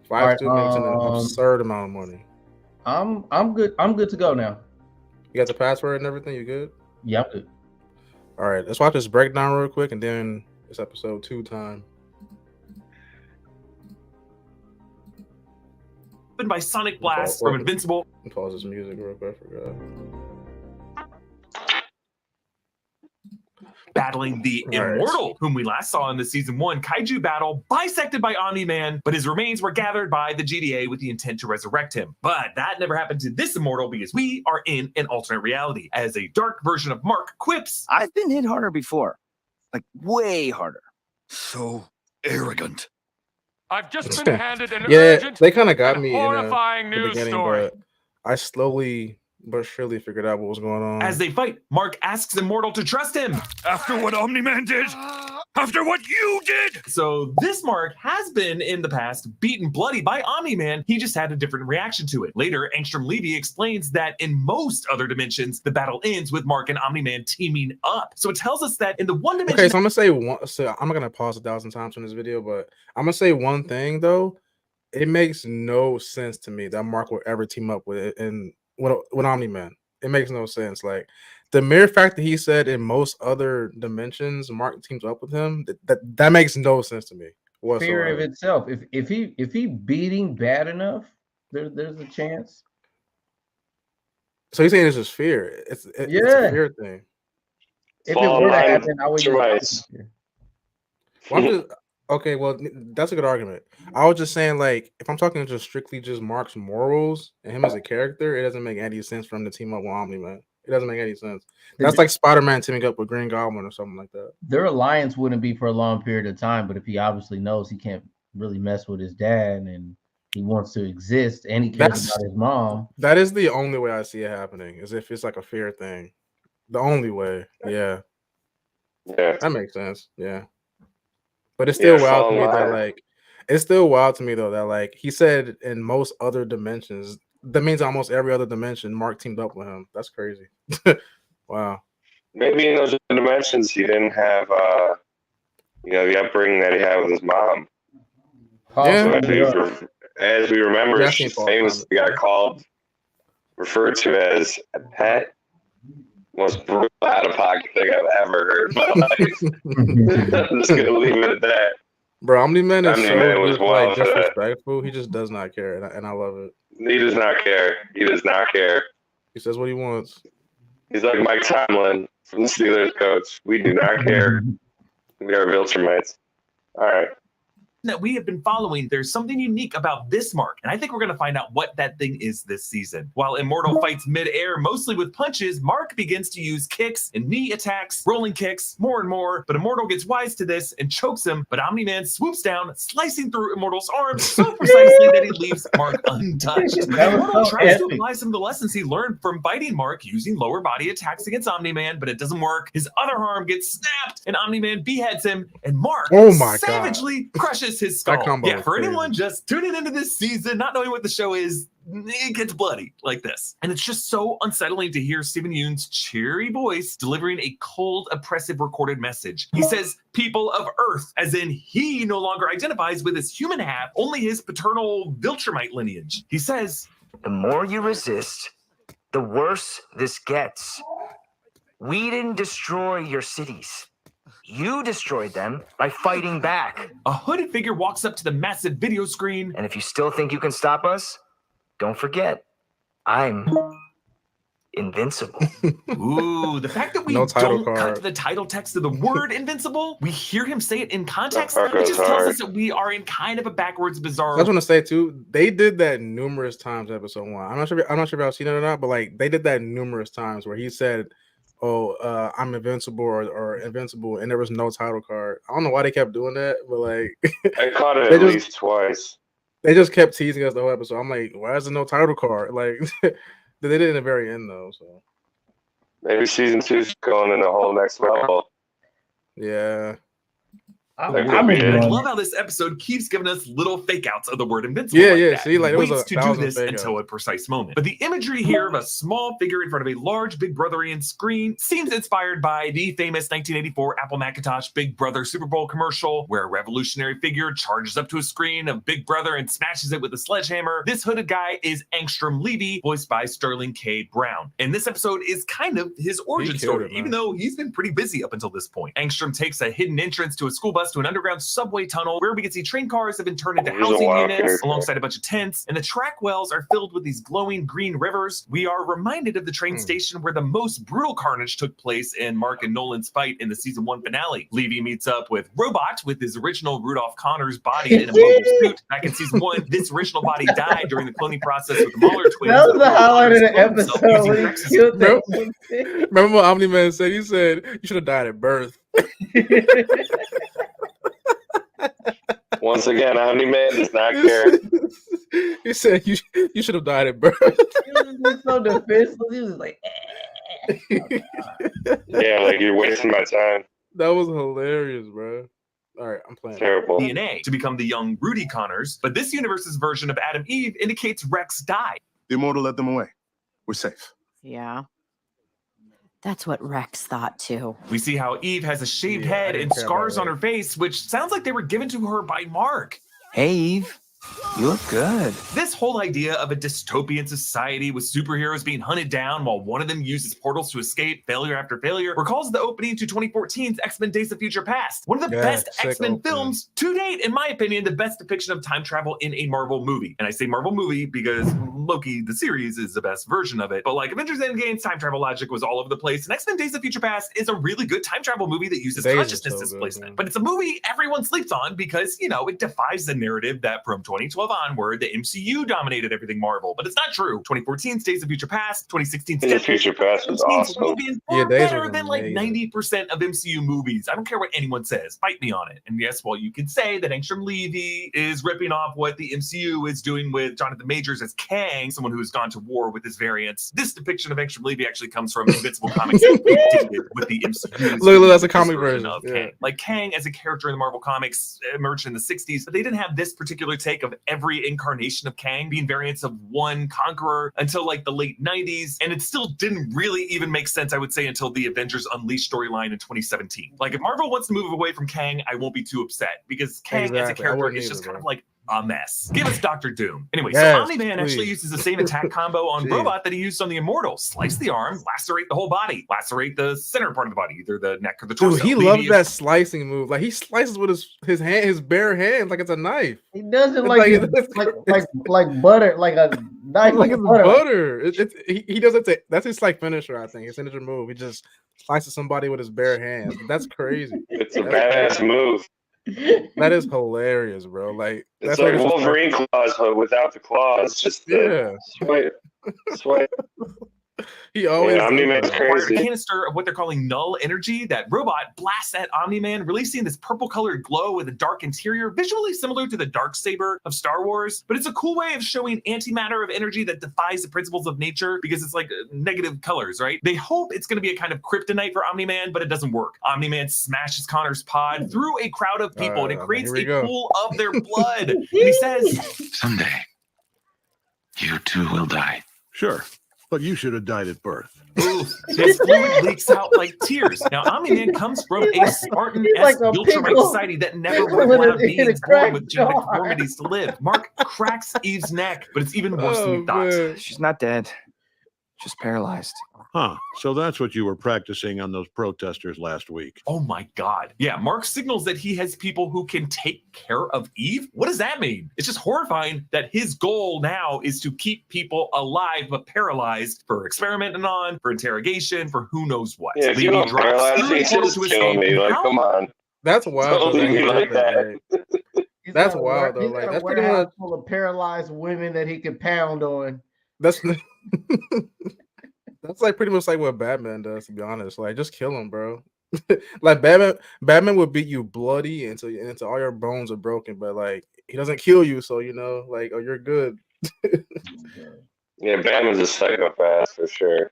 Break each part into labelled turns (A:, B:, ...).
A: All
B: Five
A: right.
B: student makes an absurd amount of money.
A: I'm good. I'm good to go now.
B: You got the password and everything. You good?
A: Yeah, I'm good.
B: All right. Let's watch this breakdown real quick, and then it's episode 2 time.
C: By Sonic Blast from Invincible.
B: Pause this music real quick. I forgot.
C: Battling the Immortal, whom we last saw in the season 1 kaiju battle, bisected by Omni-Man, but his remains were gathered by the GDA with the intent to resurrect him. But that never happened to this Immortal because we are in an alternate reality. As a dark version of Mark quips,
D: I've been hit harder before. Like, way harder. So arrogant.
E: I've just been handed an
B: Yeah,
E: urgent
B: they kind of got
E: and
B: me
E: horrifying
B: in the
E: news
B: beginning,
E: story.
B: but I slowly but surely figured out what was going on.
C: As they fight, Mark asks Immortal to trust him.
D: After what Omni-Man did? After what you did?
C: So this Mark has been, in the past, beaten bloody by Omni-Man. He just had a different reaction to it. Later, Angstrom Levy explains that in most other dimensions, the battle ends with Mark and Omni-Man teaming up. So it tells us that in the one dimension...
B: Okay, so I'm going to say one... So I'm not going to pause 1,000 times in this video, but I'm going to say one thing, though. It makes no sense to me that Mark will ever team up with Omni-Man. It makes no sense. Like, the mere fact that he said in most other dimensions Mark teams up with him, that makes no sense to me whatsoever.
A: Fear of itself. If he beating bad enough, there's a chance.
B: So he's saying it's just fear. It's a fear thing.
A: If it were to happen, I would.
B: Okay, well, that's a good argument. I was just saying, like, if I'm talking just strictly just Mark's morals and him as a character, it doesn't make any sense for him to team up with Omni-Man. It doesn't make any sense. That's like Spider-Man teaming up with Green Goblin or something like that.
A: Their alliance wouldn't be for a long period of time, but if he obviously knows he can't really mess with his dad and he wants to exist and he cares about his mom.
B: That is the only way I see it happening, is if it's like a fear thing. The only way. Yeah. That makes sense. Yeah. But it's still wild to me that, like, it's still wild to me though that, like, he said in most other dimensions, that means almost every other dimension Mark teamed up with him. That's crazy. Wow.
F: Maybe in those dimensions he didn't have the upbringing that he had with his mom.
B: Yeah.
F: So as we remember, she famously got referred to as a pet. Most brutal out of pocket thing I've ever heard in my life. I'm just gonna leave it at that.
B: Bro, Omni-Man is so disrespectful. He just does not care, and I love it.
F: He does not care. He does not care.
B: He says what he wants.
F: He's like Mike Tomlin from the Steelers coach. We do not care. We are Viltrumites. All right.
C: That we have been following, there's something unique about this Mark, and I think we're going to find out what that thing is this season. While Immortal fights mid-air, mostly with punches, Mark begins to use kicks and knee attacks, rolling kicks, more and more, but Immortal gets wise to this and chokes him, but Omni-Man swoops down, slicing through Immortal's arms so precisely that he leaves Mark untouched. Immortal tries to apply some of the lessons he learned from fighting Mark using lower body attacks against Omni-Man, but it doesn't work. His other arm gets snapped, and Omni-Man beheads him, and Mark savagely crushes his skull. Yeah, for anyone just tuning into this season, not knowing what the show is, it gets bloody like this. And it's just so unsettling to hear Steven Yeun's cheery voice delivering a cold, oppressive recorded message. He says, people of Earth, as in he no longer identifies with his human half, only his paternal Viltrumite lineage. He says,
G: the more you resist, the worse this gets. We didn't destroy your cities. You destroyed them by fighting back.
C: A hooded figure walks up to the massive video screen.
G: And if you still think you can stop us, don't forget, I'm invincible.
C: Ooh, the fact that we don't cut to the title text of the word invincible, we hear him say it in context, it just tells us that we are in kind of a backwards, bizarre...
B: I just want to say, too, they did that numerous times in episode 1. I'm not sure if y'all seen it or not, but, like, they did that numerous times where he said... I'm invincible or invincible, and there was no title card. I don't know why they kept doing that, but like
F: I caught it at least twice.
B: They just kept teasing us the whole episode. I'm like, why is there no title card? Like they did it in the very end though. So
F: maybe season 2 is going in a whole next level.
B: Yeah.
A: I
C: love how this episode keeps giving us little fake outs of the word invincible. That.
B: See, like it was
C: waits to do this until a precise moment. But the imagery here of a small figure in front of a large Big Brotherian screen seems inspired by the famous 1984 Apple Macintosh Big Brother Super Bowl commercial, where a revolutionary figure charges up to a screen of Big Brother and smashes it with a sledgehammer. This hooded guy is Angstrom Levy, voiced by Sterling K. Brown. And this episode is kind of his origin story, even though he's been pretty busy up until this point. Angstrom takes a hidden entrance to a school bus to an underground subway tunnel where we can see train cars have been turned into housing units alongside a bunch of tents, and the track wells are filled with these glowing green rivers. We are reminded of the train station where the most brutal carnage took place in Mark and Nolan's fight in the season 1 finale. Levy meets up with Robot with his original Rudolph Connors body in a mobile suit. Back in season 1, this original body died during the cloning process with the Mahler twins.
A: That was the highlight of the episode when he killed that.
B: Remember what Omni-Man said? He said, you should have died at birth.
F: Once again, Omni-Man does not care.
B: He said, you should have died at birth.
A: He was so defenseless. He was like,
F: yeah, like you're wasting my time.
B: That was hilarious, bro. All right, I'm playing.
F: Terrible.
C: DNA to become the young Rudy Connors, but this universe's version of Adam Eve indicates Rex died.
H: The Immortal led them away. We're safe.
I: Yeah. That's what Rex thought too.
C: We see how Eve has a shaved head and scars on her face, which sounds like they were given to her by Mark.
D: Hey, Eve. You look good.
C: This whole idea of a dystopian society with superheroes being hunted down while one of them uses portals to escape failure after failure recalls the opening to 2014's X-Men Days of Future Past. One of the best X-Men films to date, in my opinion, the best depiction of time travel in a Marvel movie. And I say Marvel movie because Loki, the series, is the best version of it. But like Avengers Endgame's time travel logic was all over the place. And X-Men Days of Future Past is a really good time travel movie that uses consciousness displacement. But it's a movie everyone sleeps on because, you know, it defies the narrative that from 2012 onward, the MCU dominated everything Marvel, but it's not true. 2014's Days of Future Past, 2016's
F: Days of Future Past was awesome.
C: Better than like 90% of MCU movies. I don't care what anyone says. Fight me on it. And yes, well, you could say that Angstrom Levy is ripping off what the MCU is doing with Jonathan Majors as Kang, someone who has gone to war with his variants. This depiction of Angstrom Levy actually comes from Invincible comics with the MCU.
B: Look, that's a comic version
C: of Kang. Like Kang as a character in the Marvel comics emerged in the 60s, but they didn't have this particular take of every incarnation of Kang being variants of one conqueror until like the late 90s, and it still didn't really even make sense, I would say, until the Avengers Unleashed storyline in 2017. Like if Marvel wants to move away from Kang, I won't be too upset because Kang as a character is just kind of like a mess. Give us Dr. Doom. Anyway, so Omni-Man actually uses the same attack combo on Robot that he used on the Immortal. Slice the arm, lacerate the whole body, lacerate the center part of the body, either the neck or the torso.
B: Dude, he loves that slicing move. Like he slices with his hand, his bare hands, like it's a knife.
A: He does it like butter, like a knife,
B: like it's butter. He does it. That's his like finisher. I think his signature move. He just slices somebody with his bare hands. That's crazy.
F: It's a badass move.
B: That is hilarious, bro. Like
F: it's like Wolverine claws, but without the claws. Just swipe.
B: He always
C: Omni-Man's crazy. A canister of what they're calling null energy that Robot blasts at Omni-Man, releasing this purple-colored glow with a dark interior, visually similar to the Darksaber of Star Wars. But it's a cool way of showing antimatter of energy that defies the principles of nature because it's like negative colors, right? They hope it's going to be a kind of kryptonite for Omni-Man, but it doesn't work. Omni-Man smashes Connor's pod through a crowd of people, and it creates a pool of their blood. And he says,
J: "Someday, you too will die."
H: Sure. But you should have died at birth.
C: His fluid leaks out like tears. Now, Omni-Man comes from a Spartan-esque Viltrumite society that never would have allowed beings born with genetic deformities to live. Mark cracks Eve's neck, but it's even worse than we thought.
D: She's not dead. Just paralyzed.
H: Huh. So that's what you were practicing on those protesters last week.
C: Oh my God. Yeah, Mark signals that he has people who can take care of Eve. What does that mean? It's just horrifying that his goal now is to keep people alive but paralyzed for experimenting on, for interrogation, for who knows what.
F: Yeah, if you don't paralyze me, just kill me. Like, come on.
B: That's wild.
F: Don't leave me like that.
B: That's wild though. Like that's pretty much
A: full of paralyzed women that he could pound on.
B: That's like pretty much like what Batman does, to be honest. Like just kill him, bro. Like Batman would beat you bloody until all your bones are broken, but like he doesn't kill you, so you know, like, oh, you're good.
F: Yeah, Batman's a psychopath for sure.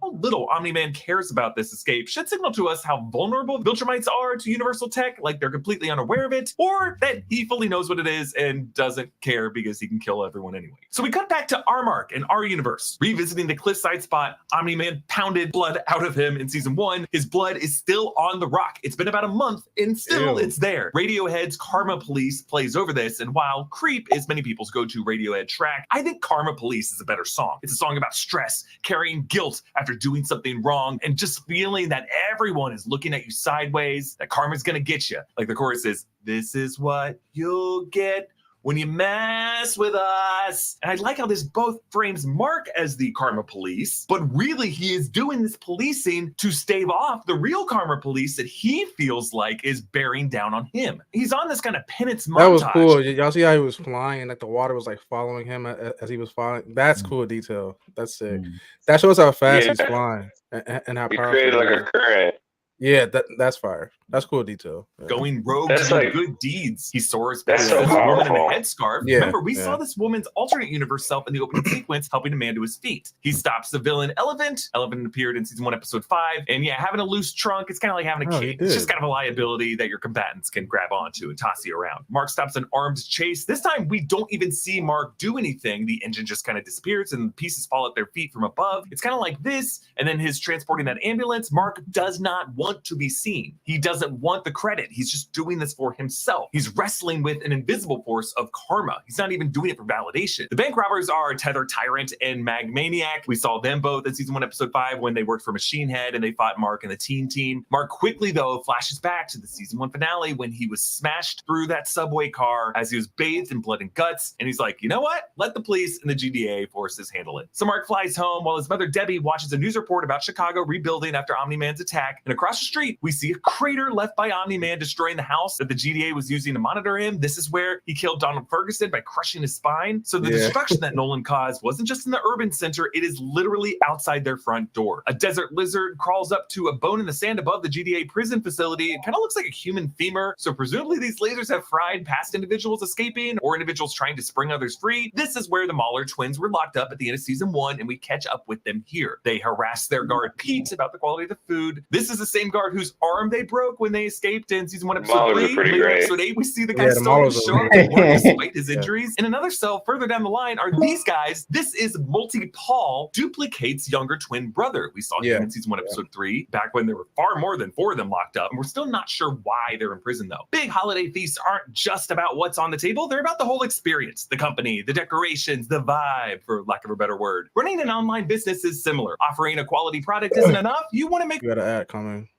C: little Omni-Man cares about this escape should signal to us how vulnerable Viltrumites are to universal tech, like they're completely unaware of it, or that he fully knows what it is and doesn't care because he can kill everyone anyway. So we cut back to our Mark and our universe. Revisiting the cliffside spot, Omni-Man pounded blood out of him in season 1. His blood is still on the rock. It's been about a month and still it's there. Radiohead's Karma Police plays over this, and while Creep is many people's go-to Radiohead track, I think Karma Police is a better song. It's a song about stress, carrying guilt after doing something wrong, and just feeling that everyone is looking at you sideways, that karma's gonna get you. Like the chorus is, this is what you'll get when you mess with us. And I like how this both frames Mark as the Karma Police, but really he is doing this policing to stave off the real Karma Police that he feels like is bearing down on him. He's on this kind of penance montage.
B: That was cool. Y'all see how he was flying, like the water was like following him as he was flying? That's cool detail. That's sick. That shows how fast he's flying and how powerful.
F: He created like a current.
B: Yeah, that's fire. That's cool detail. Yeah.
C: Going rogue to do good deeds. He soars past
F: so
C: this woman in
F: powerful.
C: a headscarf.
B: Yeah,
C: Remember, we saw this woman's alternate universe self in the opening sequence, helping a man to his feet. He stops the villain Elephant. Elephant appeared in season 1, episode 5. And yeah, having a loose trunk, it's kind of like having a cape. It's just kind of a liability that your combatants can grab onto and toss you around. Mark stops an armed chase. This time, we don't even see Mark do anything. The engine just kind of disappears and the pieces fall at their feet from above. It's kind of like this. And then his transporting that ambulance. Mark does not want to be seen. He doesn't want the credit. He's just doing this for himself. He's wrestling with an invisible force of karma. He's not even doing it for validation. The bank robbers are Tether Tyrant and Mag Maniac. We saw them both in season 1, episode 5 when they worked for Machine Head and they fought Mark and the Teen Team. Mark quickly, though, flashes back to the season 1 finale when he was smashed through that subway car as he was bathed in blood and guts. And he's like, you know what? Let the police and the GDA forces handle it. So Mark flies home while his mother Debbie watches a news report about Chicago rebuilding after Omni-Man's attack. And across the street, we see a crater left by Omni-Man destroying the house that the GDA was using to monitor him. This is where he killed Donald Ferguson by crushing his spine. So the destruction that Nolan caused wasn't just in the urban center, it is literally outside their front door. A desert lizard crawls up to a bone in the sand above the GDA prison facility. It kind of looks like a human femur. So presumably these lasers have fried past individuals escaping or individuals trying to spring others free. This is where the Mahler twins were locked up at the end of season 1, and we catch up with them here. They harass their guard Pete about the quality of the food. This is the same guard whose arm they broke when they escaped in season 1, episode 3. Later, episode 8, we see the guy still show up to work despite his injuries. In another cell further down the line are these guys. This is Multi-Paul, duplicates younger twin brother. We saw him in season 1, episode 3, back when there were far more than 4 of them locked up. And we're still not sure why they're in prison, though. Big holiday feasts aren't just about what's on the table. They're about the whole experience, the company, the decorations, the vibe, for lack of a better word. Running an online business is similar. Offering a quality product isn't enough. You want to make...
B: You got an ad coming.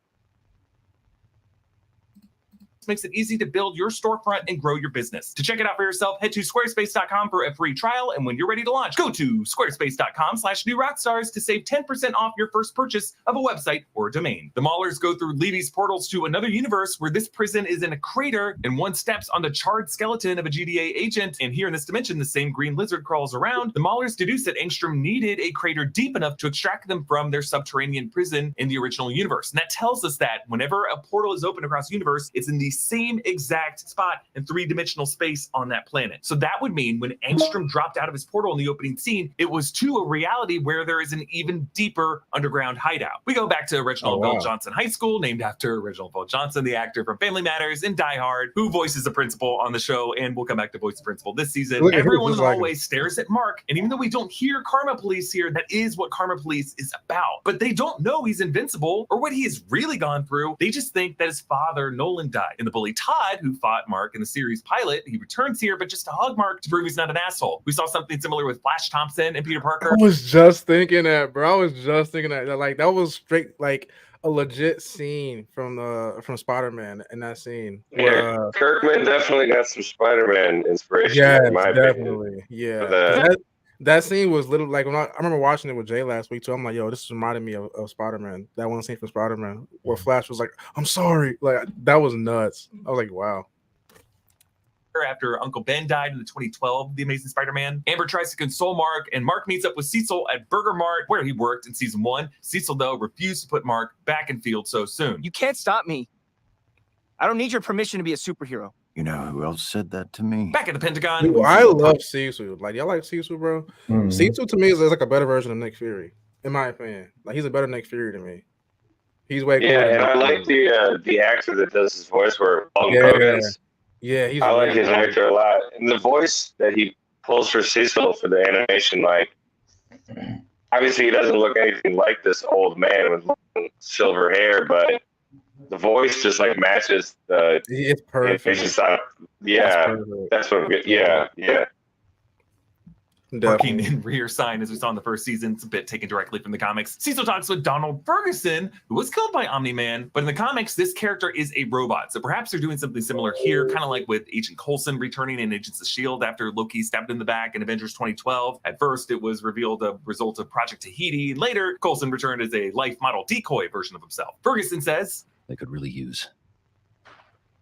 C: Makes it easy to build your storefront and grow your business. To check it out for yourself, head to squarespace.com for a free trial. And when you're ready to launch, go to squarespace.com/newrockstars to save 10% off your first purchase of a website or a domain. The Maulers go through Levy's portals to another universe where this prison is in a crater and one steps on the charred skeleton of a GDA agent. And here in this dimension, the same green lizard crawls around. The Maulers deduce that Engstrom needed a crater deep enough to extract them from their subterranean prison in the original universe. And that tells us that whenever a portal is open across the universe, it's in the same exact spot in 3-dimensional space on that planet. So that would mean when Engstrom dropped out of his portal in the opening scene, it was to a reality where there is an even deeper underground hideout. We go back to Reginald Vaughn Johnson High School, named after Reginald Vaughn Johnson, the actor from Family Matters and Die Hard, who voices the principal on the show, and we'll come back to voice the principal this season. Everyone in the hallway stares at Mark, and even though we don't hear Karma Police here, that is what Karma Police is about. But they don't know he's invincible or what he has really gone through. They just think that his father, Nolan, died. And the bully Todd, who fought Mark in the series pilot, he returns here, but just to hug Mark to prove he's not an asshole. We saw something similar with Flash Thompson and Peter Parker.
B: I was just thinking that, bro. I was just thinking that. Like, that was straight, like, a legit scene from Spider-Man in that scene.
F: Yeah, Kirkman definitely got some Spider-Man inspiration.
B: Yeah,
F: in my
B: definitely.
F: opinion.
B: Yeah. That scene was little, like, when I remember watching it with Jay last week too. I'm like, yo, this reminded me of Spider-Man. That one scene from Spider-Man where Flash was like, I'm sorry. Like, that was nuts. I was like, wow.
C: After Uncle Ben died in the 2012 The Amazing Spider-Man, Amber tries to console Mark, and Mark meets up with Cecil at Burger Mart, where he worked in season 1. Cecil, though, refused to put Mark back in field so soon.
D: You can't stop me. I don't need your permission to be a superhero.
J: You know who else said that to me?
C: Back at the Pentagon.
B: Dude, I love Cecil. Like, y'all like Cecil, bro? Cecil to me is like a better version of Nick Fury. in my opinion. Like he's a better Nick Fury to me. He's way cooler.
F: Yeah, and I like the actor that does his voice for Hulk Hogan's.
B: Yeah, he's
F: I like his actor a lot, and the voice that he pulls for Cecil for the animation, like obviously he doesn't look anything like this old man with silver hair, but the voice just like matches the.
B: It's perfect.
F: Style. Yeah, that's what. Yeah.
C: Working in rear sign, as we saw in the first season. It's a bit taken directly from the comics. Cecil talks with Donald Ferguson, who was killed by Omni-Man, but in the comics, this character is a robot. So perhaps they're doing something similar here, kind of like with Agent Coulson returning in Agents of S.H.I.E.L.D. after Loki stabbed him in the back in Avengers 2012. At first, it was revealed a result of Project Tahiti, and later, Coulson returned as a life model decoy version of himself. Ferguson says,
D: they could really use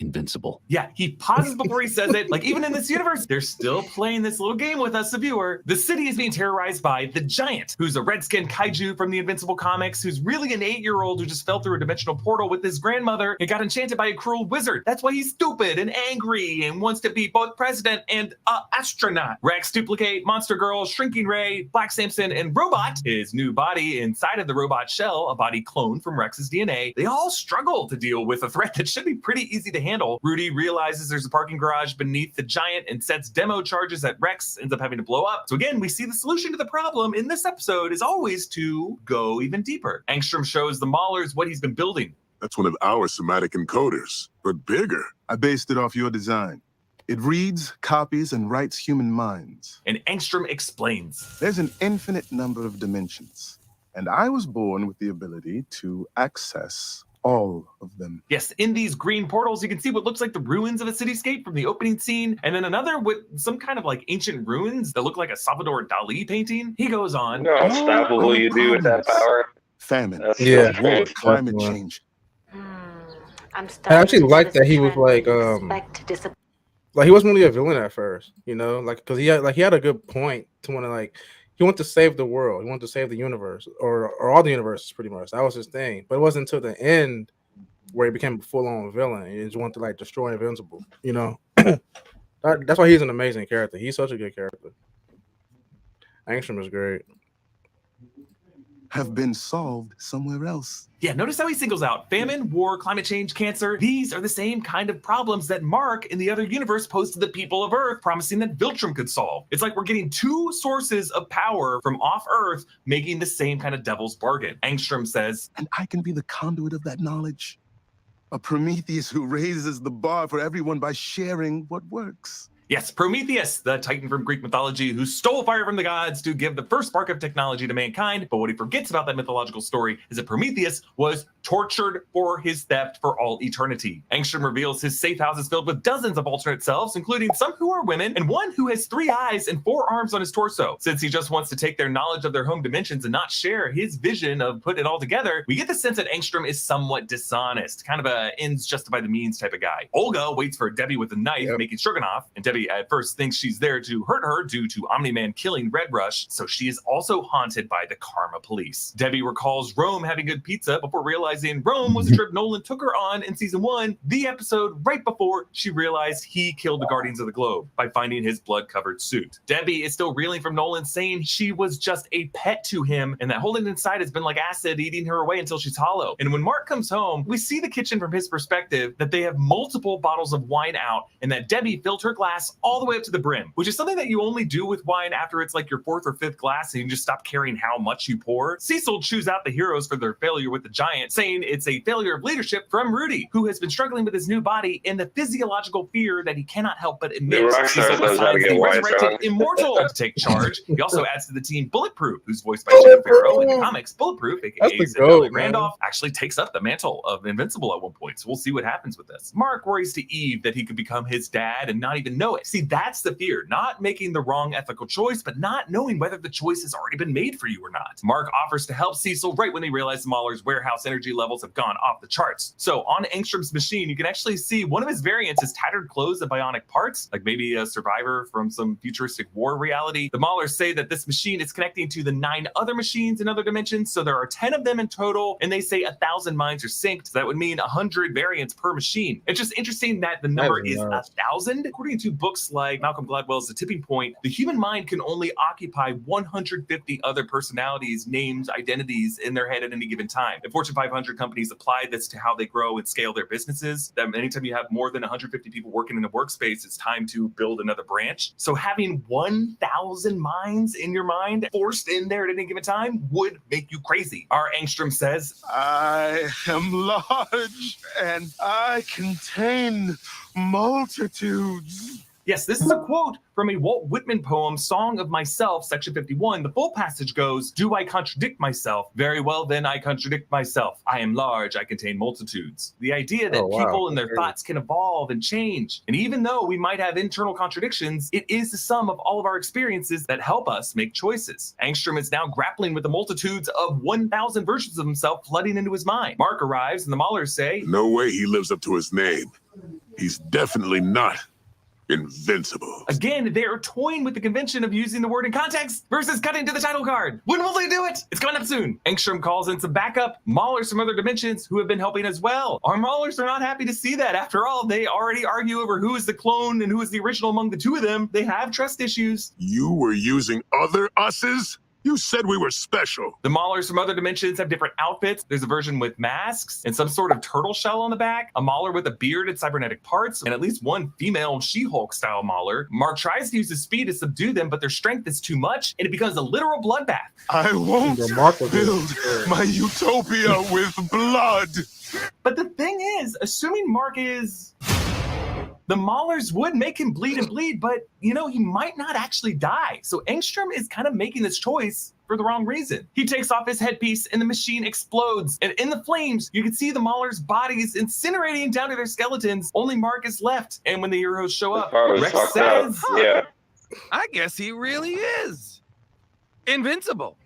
D: Invincible.
C: Yeah, he pauses before he says it. Like, even in this universe, they're still playing this little game with us, the viewer. The city is being terrorized by the Giant, who's a red-skinned kaiju from the Invincible comics, who's really an 8-year-old who just fell through a dimensional portal with his grandmother and got enchanted by a cruel wizard. That's why he's stupid and angry and wants to be both president and astronaut. Rex, Duplicate, Monster Girl, Shrinking Ray, Black Samson, and Robot, his new body inside of the robot shell, a body clone from Rex's DNA, they all struggle to deal with a threat that should be pretty easy to handle. Rudy realizes there's a parking garage beneath the Giant and sets demo charges that Rex ends up having to blow up. So again, we see the solution to the problem in this episode is always to go even deeper. Angstrom shows the Maulers what he's been building.
K: That's one of our somatic encoders, but bigger.
L: I based it off your design. It reads, copies, and writes human minds.
C: And Angstrom explains.
L: There's an infinite number of dimensions, and I was born with the ability to access all of them.
C: Yes, in these green portals, you can see what looks like the ruins of a cityscape from the opening scene, and then another with some kind of like ancient ruins that look like a Salvador Dali painting. He goes on.
F: No, unstoppable you do with that power.
L: Famine,
B: war,
L: climate change.
B: I actually like that he was like he wasn't really a villain at first, you know, like because he had a good point to want to like. He wanted to save the world. He wanted to save the universe, or all the universes, pretty much. That was his thing. But it wasn't until the end where he became a full-on villain. He just wanted to like destroy Invincible. You know, that's why he's an amazing character. He's such a good character. Angstrom is great.
L: Have been solved somewhere else.
C: Yeah, notice how he singles out famine, war, climate change, cancer. These are the same kind of problems that Mark in the other universe posed to the people of Earth, promising that Viltrum could solve. It's like we're getting two sources of power from off Earth, making the same kind of devil's bargain. Angstrom says,
L: and I can be the conduit of that knowledge. A Prometheus who raises the bar for everyone by sharing what works.
C: Yes, Prometheus, the Titan from Greek mythology who stole fire from the gods to give the first spark of technology to mankind. But what he forgets about that mythological story is that Prometheus was tortured for his theft for all eternity. Angstrom reveals his safe house is filled with dozens of alternate selves, including some who are women and one who has 3 eyes and 4 arms on his torso. Since he just wants to take their knowledge of their home dimensions and not share his vision of putting it all together, we get the sense that Angstrom is somewhat dishonest, kind of a ends justify the means type of guy. Olga waits for Debbie with a knife, making stroganoff, and Debbie at first thinks she's there to hurt her due to Omni-Man killing Red Rush, so she is also haunted by the Karma Police. Debbie recalls Rome having good pizza before realizing Rome was a trip Nolan took her on in season 1, the episode right before she realized he killed the Guardians of the Globe by finding his blood-covered suit. Debbie is still reeling from Nolan saying she was just a pet to him and that holding inside has been like acid eating her away until she's hollow. And when Mark comes home, we see the kitchen from his perspective that they have multiple bottles of wine out and that Debbie filled her glass all the way up to the brim, which is something that you only do with wine after it's like your 4th or 5th glass and you just stop caring how much you pour. Cecil chews out the heroes for their failure with the Giant, saying it's a failure of leadership from Rudy, who has been struggling with his new body and the physiological fear that he cannot help but admit. Cecil assigns the resurrected immortal to take charge. He also adds to the team Bulletproof, who's voiced by Jenna Farrow in the comics. Bulletproof, aka Zendaya Randolph, actually takes up the mantle of Invincible at one point, so we'll see what happens with this. Mark worries to Eve that he could become his dad and not even know it. See, that's the fear, not making the wrong ethical choice, but not knowing whether the choice has already been made for you or not. Mark offers to help Cecil right when they realize Mahler's warehouse energy levels have gone off the charts. So on Angstrom's machine, you can actually see one of his variants is tattered clothes and bionic parts, like maybe a survivor from some futuristic war reality. The Maulers say that this machine is connecting to the 9 other machines in other dimensions, so there are 10 of them in total, and they say 1,000 minds are synced, so that would mean 100 variants per machine. It's just interesting that the number is 1,000. According to books like Malcolm Gladwell's The Tipping Point, the human mind can only occupy 150 other personalities, names, identities in their head at any given time. If Fortune 500 companies apply this to how they grow and scale their businesses, that anytime you have more than 150 people working in a workspace, it's time to build another branch. So having 1,000 minds in your mind forced in there at any given time would make you crazy. Our Angstrom says,
L: I am large and I contain multitudes.
C: Yes, this is a quote from a Walt Whitman poem, Song of Myself, section 51. The full passage goes, do I contradict myself? Very well, then I contradict myself. I am large, I contain multitudes. The idea that people and their thoughts can evolve and change. And even though we might have internal contradictions, it is the sum of all of our experiences that help us make choices. Angstrom is now grappling with the multitudes of 1,000 versions of himself flooding into his mind. Mark arrives and the Maulers say,
K: no way he lives up to his name. He's definitely not invincible.
C: Again, they're toying with the convention of using the word in context versus cutting to the title card. When will they do it? It's coming up soon. Angstrom calls in some backup, Maulers from other dimensions who have been helping as well. Our Maulers are not happy to see that. After all, they already argue over who is the clone and who is the original among the two of them. They have trust issues.
K: You were using other us's? You said we were special.
C: The Maulers from other dimensions have different outfits. There's a version with masks and some sort of turtle shell on the back, a Mauler with a beard and cybernetic parts, and at least one female She-Hulk style Mauler. Mark tries to use his speed to subdue them, but their strength is too much, and it becomes a literal bloodbath.
L: I won't build my utopia with blood.
C: But the thing is, assuming Mark is... The Maulers would make him bleed and bleed, but, you know, he might not actually die. So Angstrom is kind of making this choice for the wrong reason. He takes off his headpiece and the machine explodes. And in the flames, you can see the Maulers' bodies incinerating down to their skeletons. Only Mark is left. And when the heroes show up, Rex says,
F: yeah,
M: I guess he really is invincible.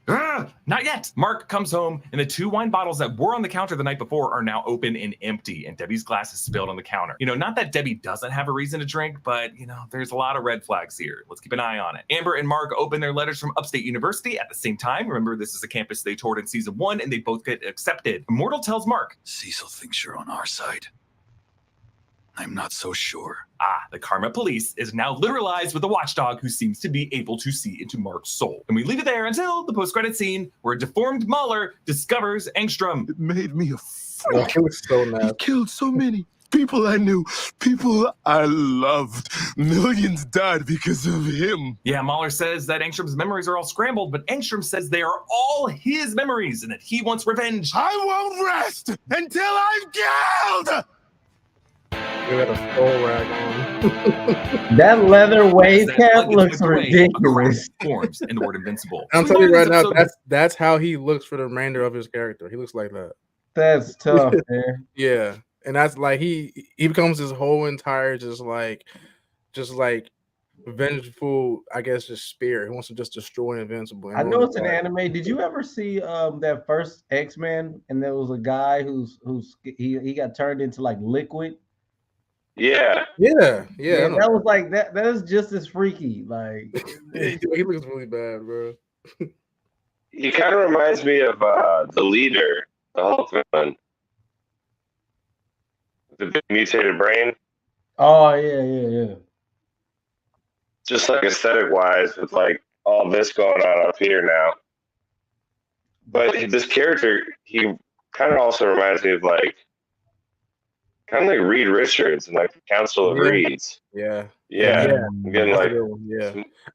C: Not yet. Mark comes home, and the 2 wine bottles that were on the counter the night before are now open and empty, and Debbie's glass is spilled on the counter. You know, not that Debbie doesn't have a reason to drink, but, you know, there's a lot of red flags here. Let's keep an eye on it. Amber and Mark open their letters from Upstate University at the same time. Remember, this is a campus they toured in season 1, and they both get accepted. Immortal tells Mark,
D: Cecil thinks you're on our side. I'm not so sure.
C: The Karma Police is now literalized with a watchdog who seems to be able to see into Mark's soul. And we leave it there until the post-credit scene where a deformed Mauler discovers Angstrom.
L: It made me a fool.
B: He was so mad.
L: He killed so many people I knew, people I loved. Millions died because of him.
C: Yeah, Mauler says that Angstrom's memories are all scrambled, but Angstrom says they are all his memories and that he wants revenge.
L: I won't rest until I've killed!
B: We got a full rag on.
A: That leather wave cap looks ridiculous.
C: Forms in the word invincible.
B: I'm telling you right now, that's how he looks for the remainder of his character. He looks like that.
A: That's tough, man.
B: Yeah, and that's like he becomes his whole entire just like vengeful, I guess, just spirit. He wants to just destroy Invincible.
A: I know it's an anime. Did you ever see that first X-Men? And there was a guy who's he got turned into like liquid.
F: Yeah.
B: That
A: was like that. That is just as freaky. Like
B: he looks really bad, bro.
F: He kind of reminds me of the leader, the Hulk villain, the big mutated brain.
A: Oh yeah.
F: Just like aesthetic wise, with like all this going on up here now. But this character, he kind of also reminds me of like Reed Richards and like the Council of Reeds.
B: Yeah.
F: Again, like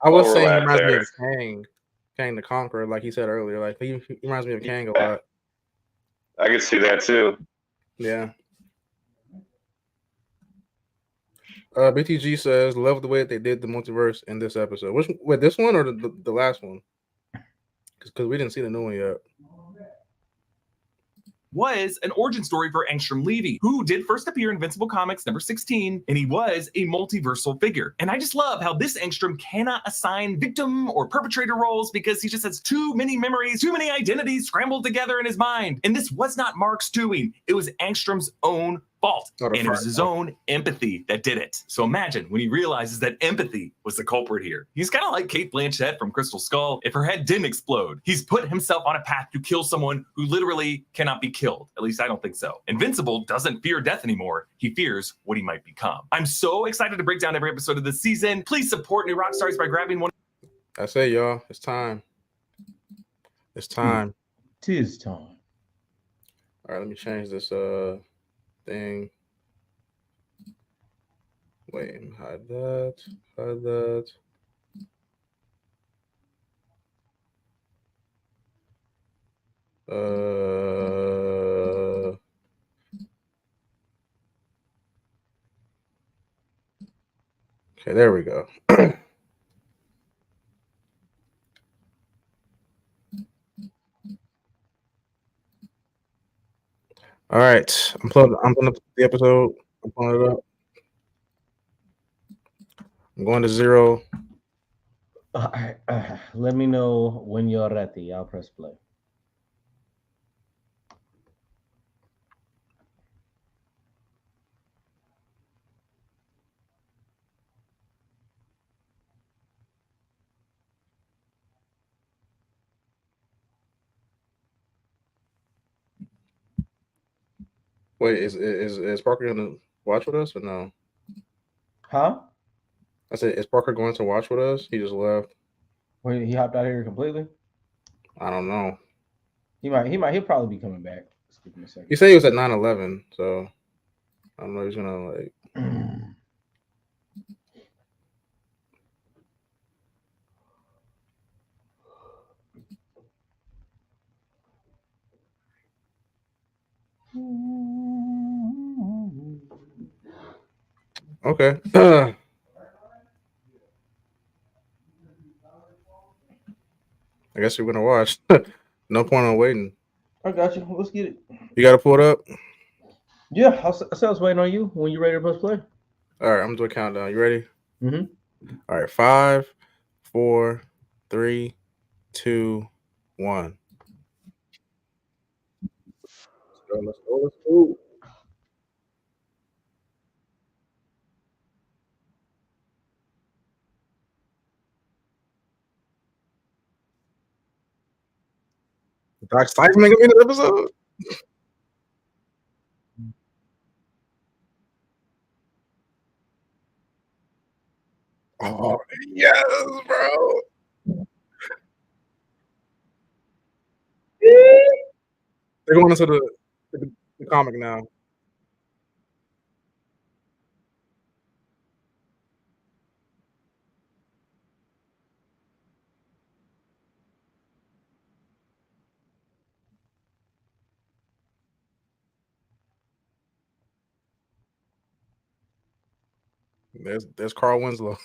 B: I was saying he reminds me of Kang the Conqueror, like he said earlier. Like he reminds me of Kang a lot.
F: I could see that too.
B: Yeah. BTG says, love the way that they did the multiverse in this episode. This one or the last one? Because we didn't see the new one yet.
C: Was an origin story for Angstrom Levy, who did first appear in Invincible Comics number 16, and he was a multiversal figure. And I just love how this Angstrom cannot assign victim or perpetrator roles because he just has too many memories, too many identities scrambled together in his mind. And this was not Mark's doing. It was Angstrom's own fault.
B: Not a
C: And it was his
B: fault.
C: own empathy that did it. So imagine when he realizes that empathy was the culprit here. He's kind of like Kate Blanchett from Crystal Skull if her head didn't explode. He's put himself on a path to kill someone who literally cannot be killed. At least I don't think so. Invincible doesn't fear death anymore. He fears what he might become. I'm so excited to break down every episode of this season. Please support New Rockstars by grabbing one.
B: That's it, y'all. It's time. It's time.
A: Tis time.
B: All right, let me change this thing. Wait, hide that. Hide that. Okay, there we go. All right, I'm pulling up the episode. I'm pulling it up. I'm going to 0.
A: Let me know when you're ready. I'll press play.
B: Wait, is Parker gonna watch with us or no?
A: Huh?
B: I said, is Parker going to watch with us? He just left.
A: Wait, he hopped out here completely?
B: I don't know.
A: He'll probably be coming back. Just give him a second.
B: He said he was at 9/11, so I don't know. He's gonna like. Okay. I guess we're gonna watch. No point on waiting.
A: I got you. Let's get it.
B: You got to pull it up.
A: Yeah, I was waiting on you when you're ready to press play.
B: All right, I'm gonna do a countdown. You ready?
A: Mm-hmm.
B: All right, 5, 4, 3, 2, 1. Let's go. Doc Sykes making me the episode. Oh yes, bro. They're going into the comic now. There's Carl Winslow.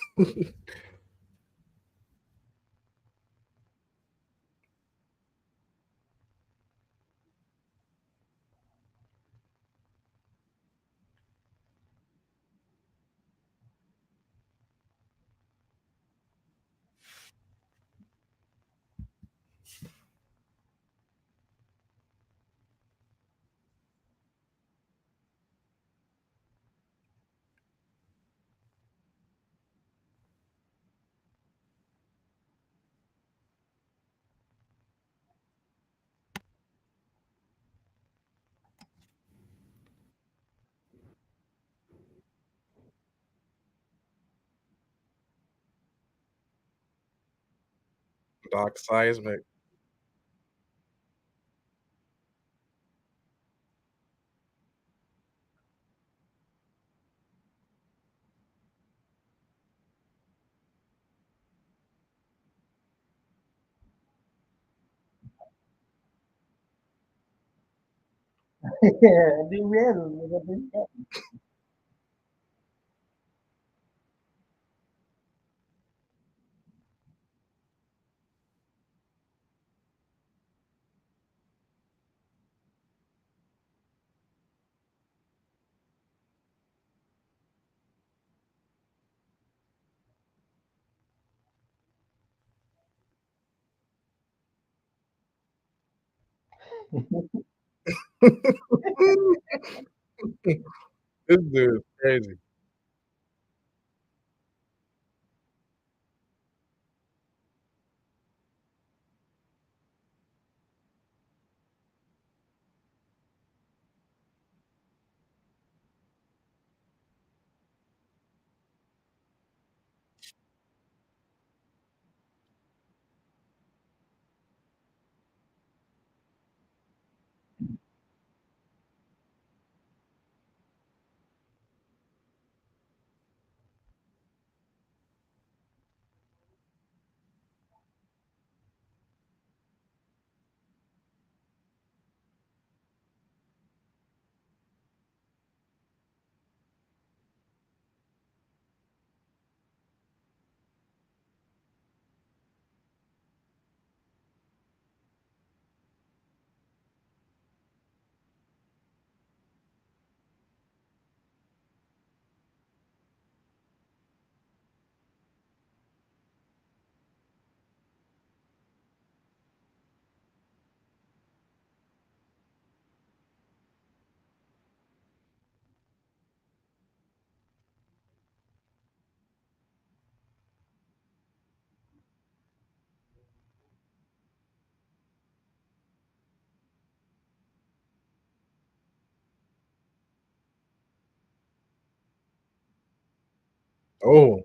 B: Doc Seismic. This dude is crazy. Oh.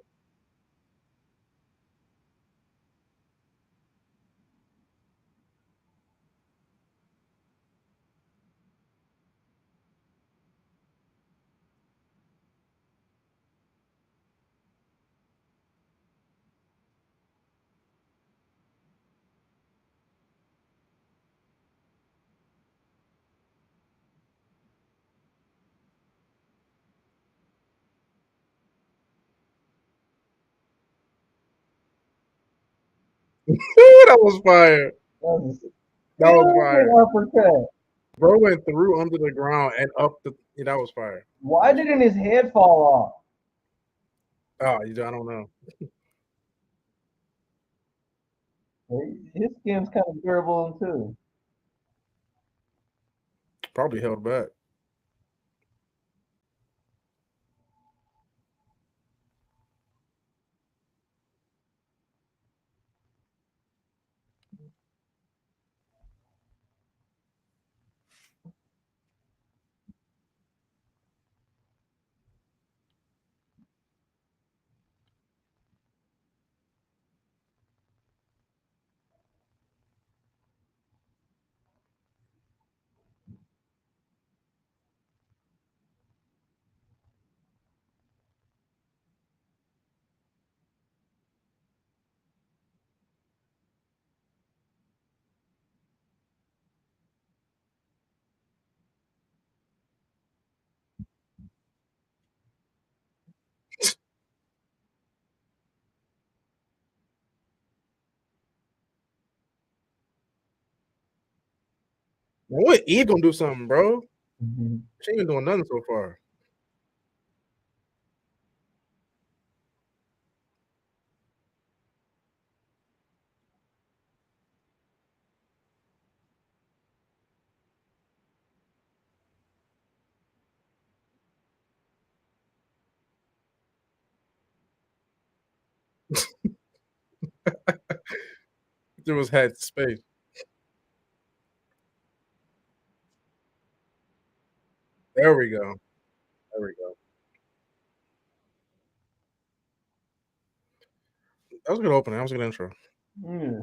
B: That was fire. That was fire.
A: Uppercut.
B: Bro went through under the ground and up the. Yeah, that was fire.
A: Why didn't his head fall
B: Oh, I don't know.
A: off? His skin's kind of durable too.
B: Probably held back. What Eve gonna do something, bro? She ain't doing nothing so far. There was head space. There we go. There we go. That was a good opening. That was a good intro.
A: Yeah.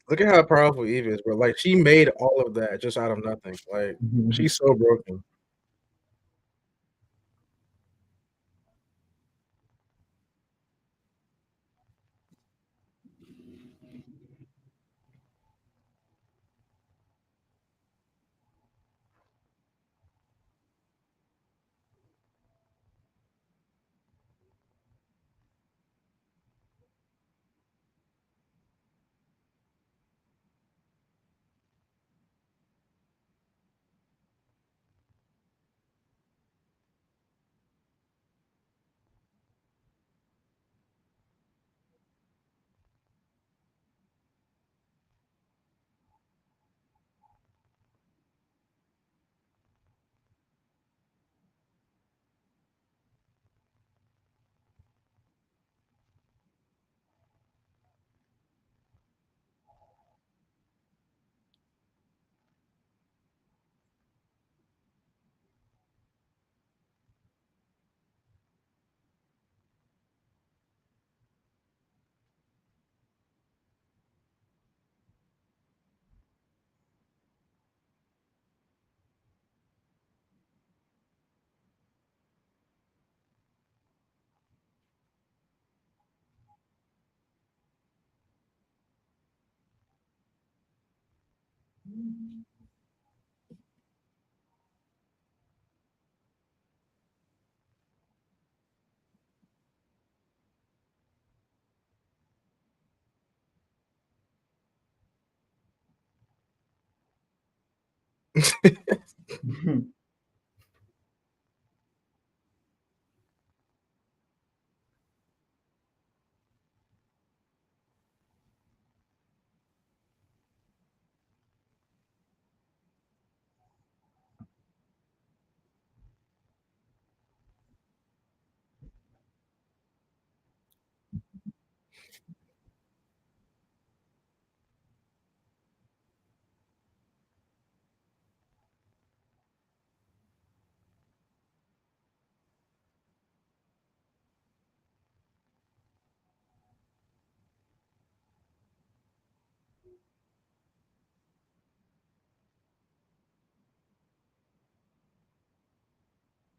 B: Look at how powerful Eve is, bro. Like she made all of that just out of nothing. Like she's so broken.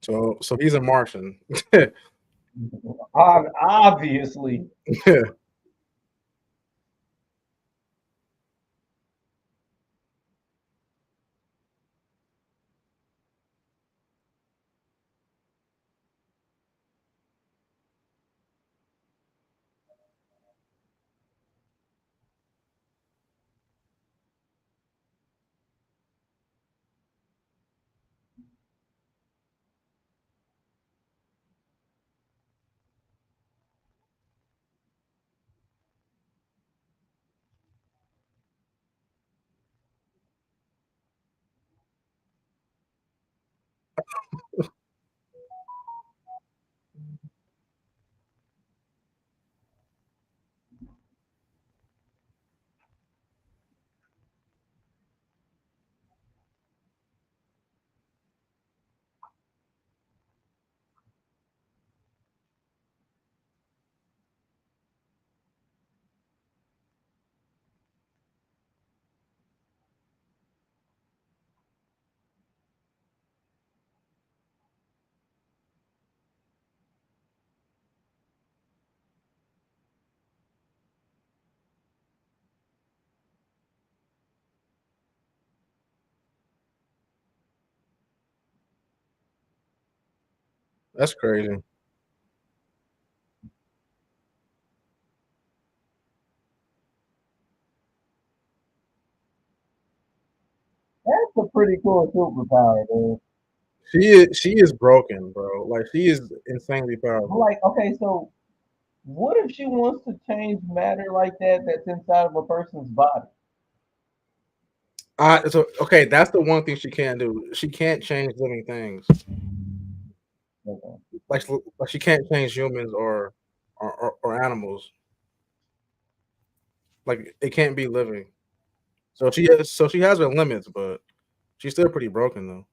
B: So he's a Martian.
A: Obviously.
B: Yeah. That's crazy.
A: That's a pretty cool superpower, dude.
B: She is broken, bro. Like she is insanely
A: I'm
B: powerful.
A: like, okay, so what if she wants to change matter like that that's inside of a person's body?
B: So okay, that's the one thing she can't do. She can't change living things.
A: Okay.
B: Like she can't change humans or animals. Like it can't be living. So she has her limits, but she's still pretty broken though.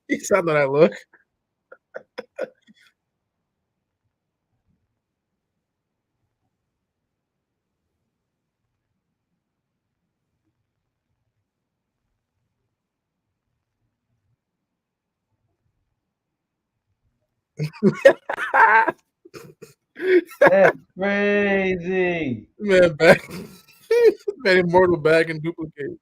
B: He saw that look.
A: That's crazy.
B: Man, back. Man, immortal back and duplicate.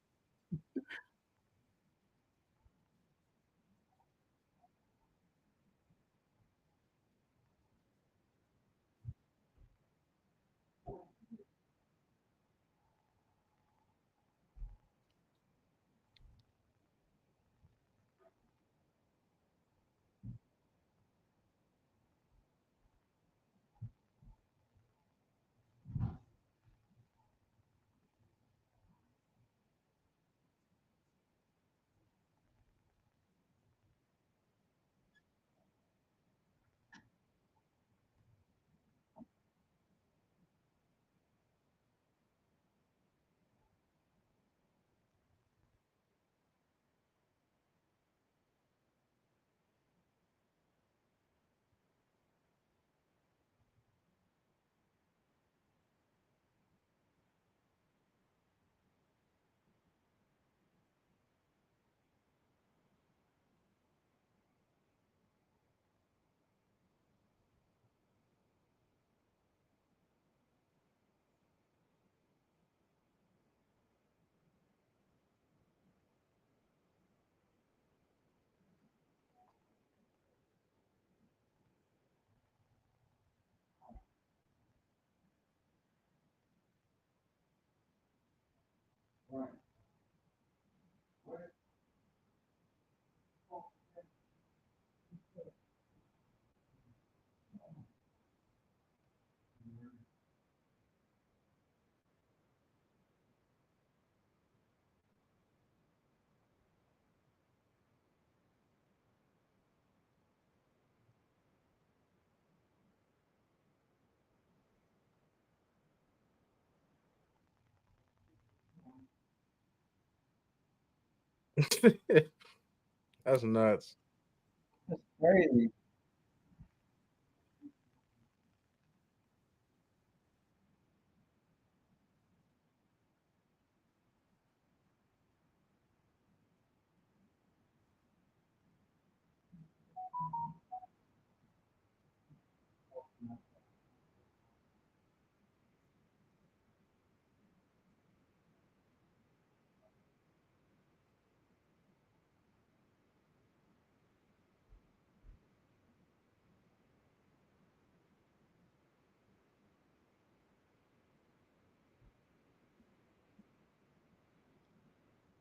B: That's nuts.
A: That's crazy.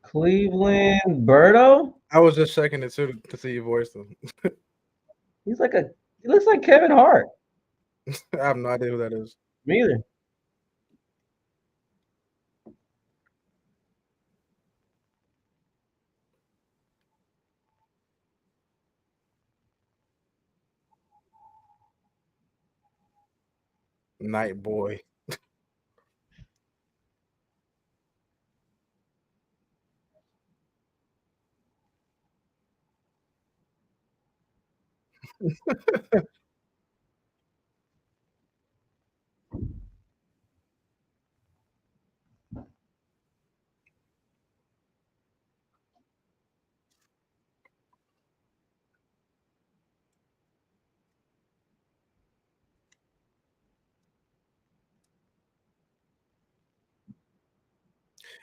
A: Cleveland Berto?
B: I was just checking it too to see you voice him.
A: He looks like Kevin Hart.
B: I have no idea who that is.
A: Me either.
B: Night Boy.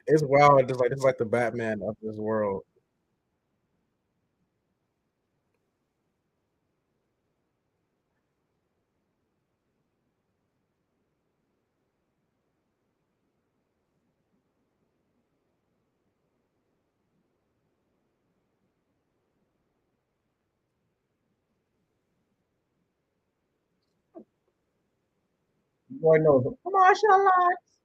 B: It's wild. Just like it's like the Batman of this world.
A: Boy knows the martial arts.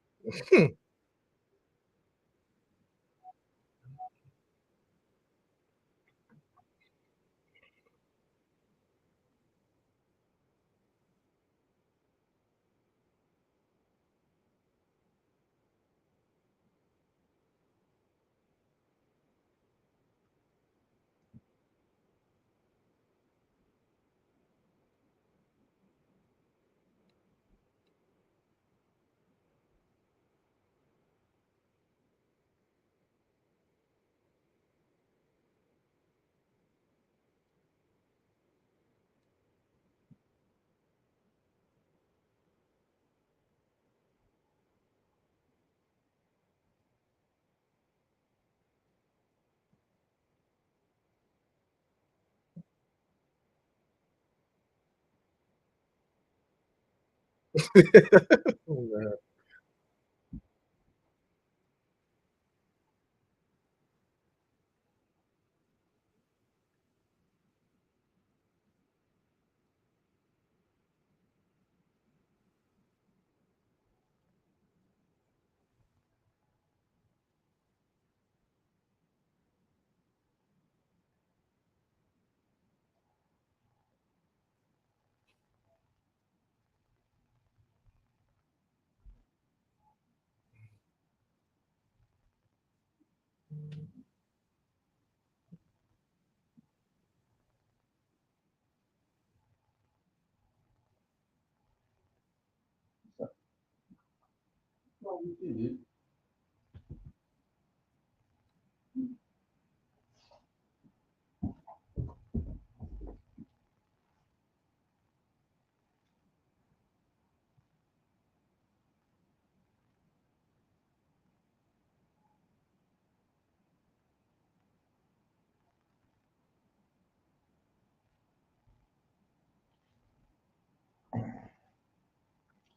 B: Oh,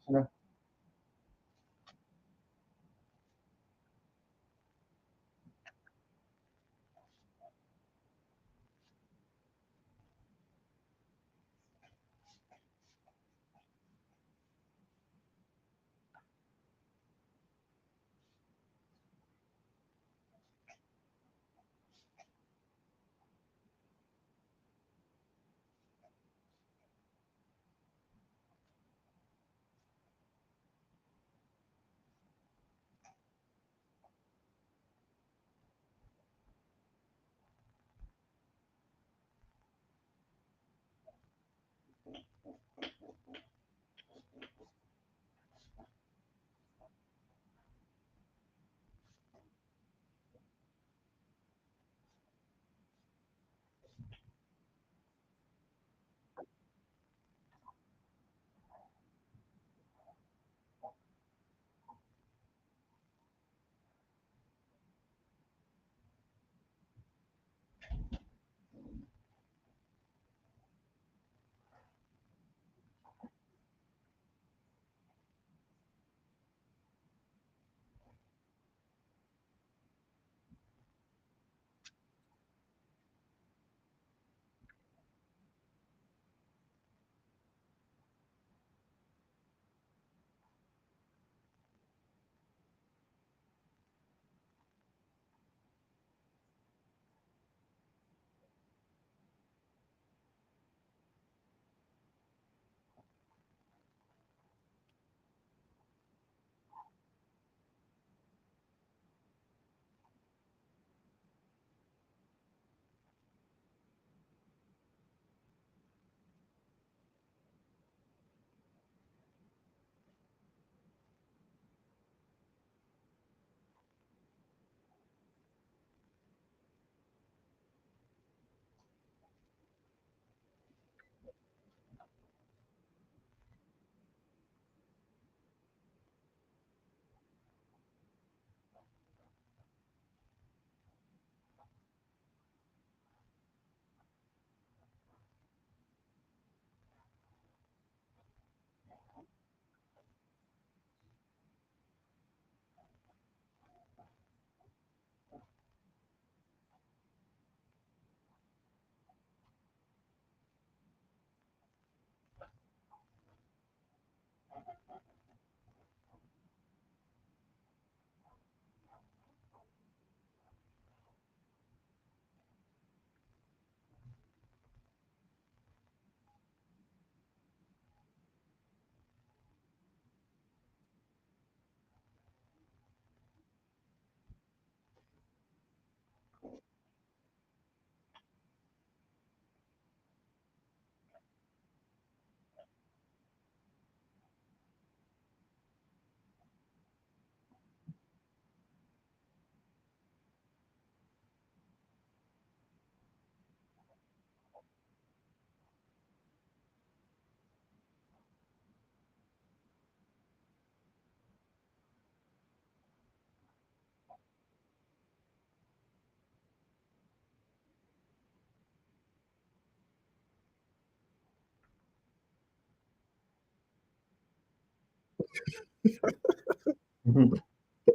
B: man.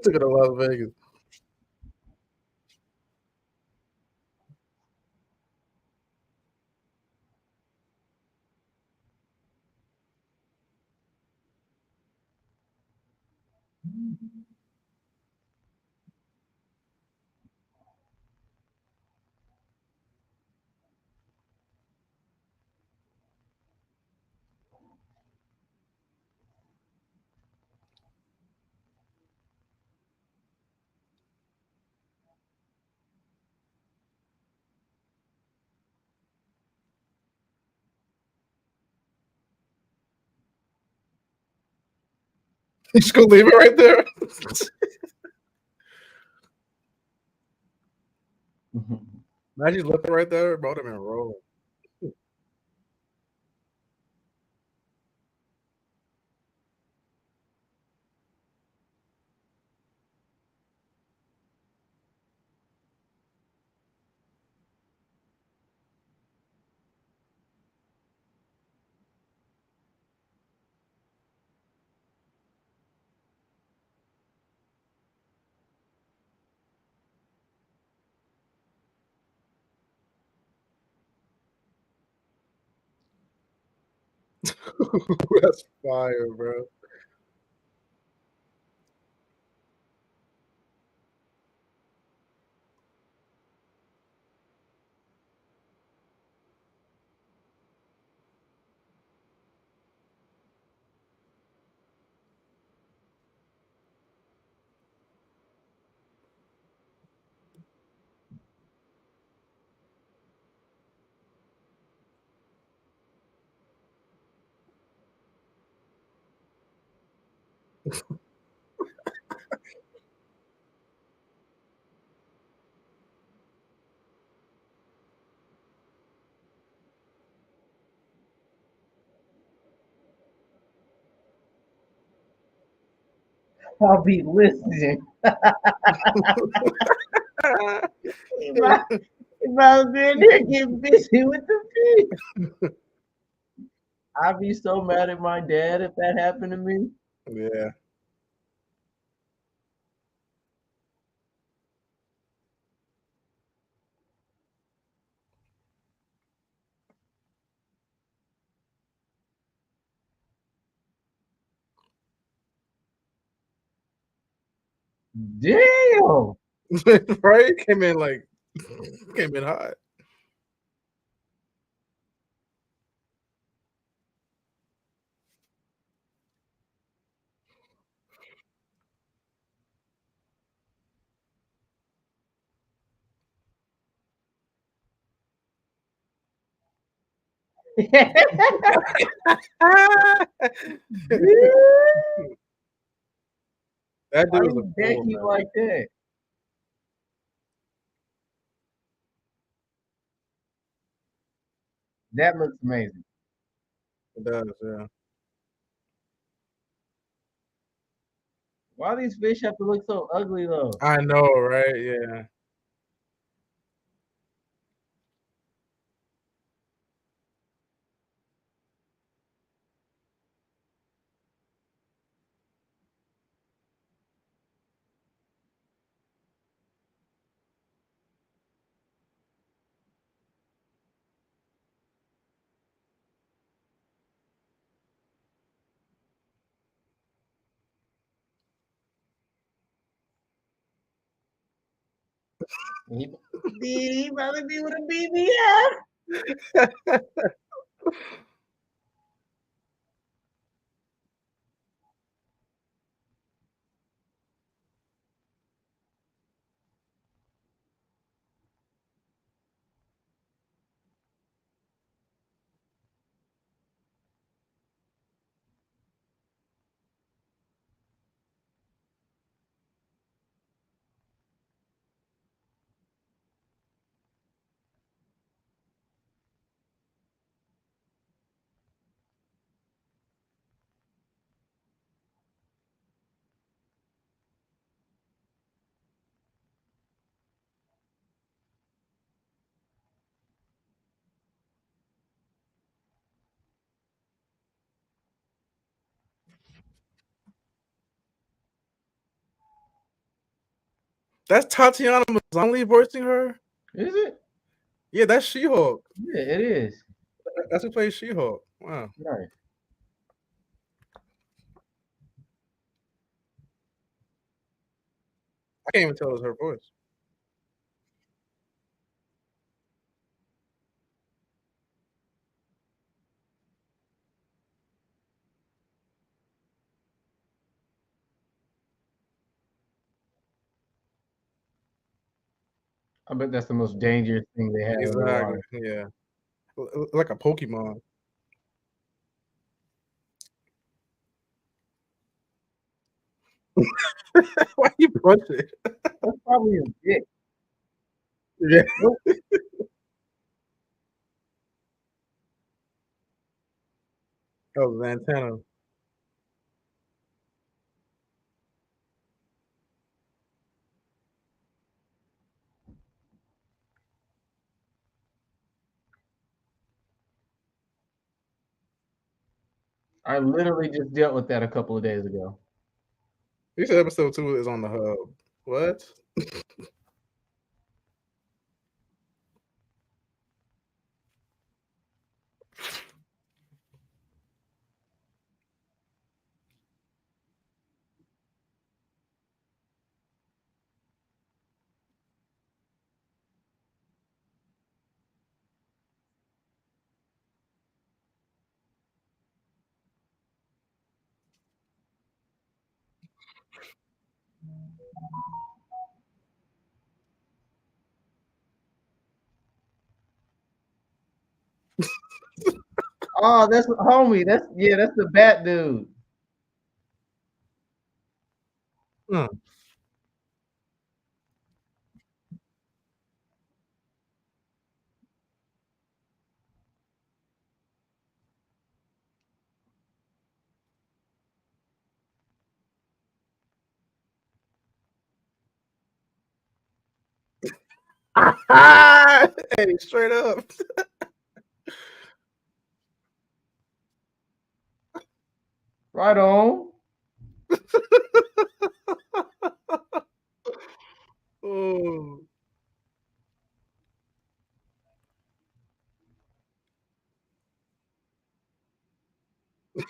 B: Took it to Las Vegas. You just gonna leave it right there? Imagine you left it right there, bro. Them and rolling. That's fire, bro.
A: I'll be listening. If I was in there getting busy with the fish, I'd be so mad at my dad if that happened to me.
B: Yeah.
A: Damn.
B: Right? Came in hot. That
A: Why
B: dude
A: do
B: was a
A: you deck
B: fool,
A: you
B: man.
A: like that? That looks amazing.
B: It does, yeah.
A: Why these fish have to look so ugly though?
B: I know, right? Yeah.
A: He probably be with a BBF.
B: That's Tatiana Maslany voicing her.
A: Is it?
B: Yeah, that's She-Hulk.
A: Yeah, it is.
B: That's who plays She-Hulk. Wow.
A: Right.
B: I can't even tell it's her voice.
A: I bet that's the most dangerous thing they have in the
B: Exactly.
A: water.
B: Yeah. Like a Pokemon. Why you punch it?
A: That's probably a dick.
B: Yeah.
A: Nope.
B: That was an antenna.
A: I literally just dealt with that a couple of days ago.
B: You said episode 2 is on the hub. What?
A: Oh, that's homie. That's the bat dude.
B: Hmm. Hey, straight up.
A: Right on.
B: Oh.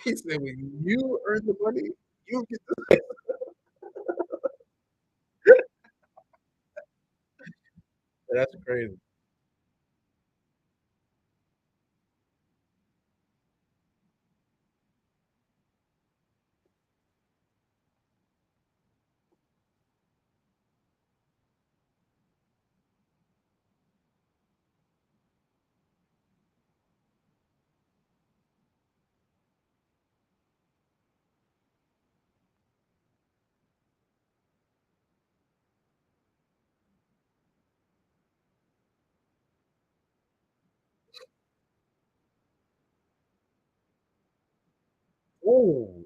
B: He said, when you earn the money, you get the That's crazy. Oh.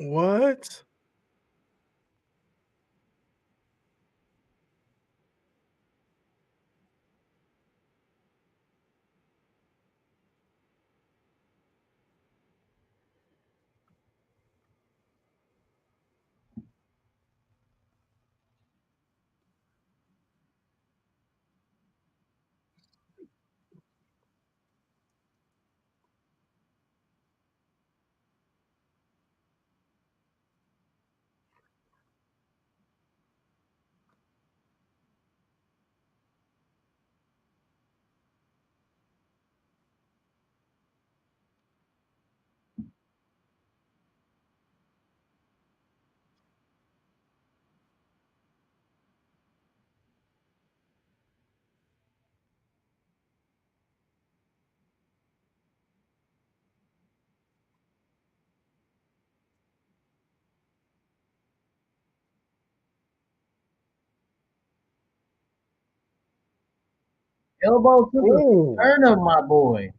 B: What?
A: Elbow to the sternum, my boy.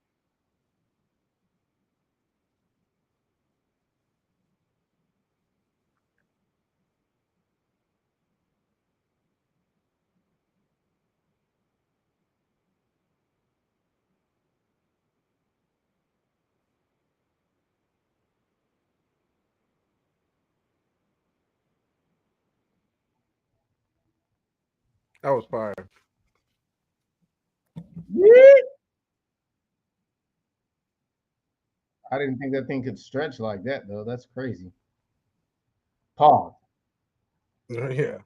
B: That was fire.
A: I didn't think that thing could stretch like that, though. That's crazy. Pause.
B: Yeah.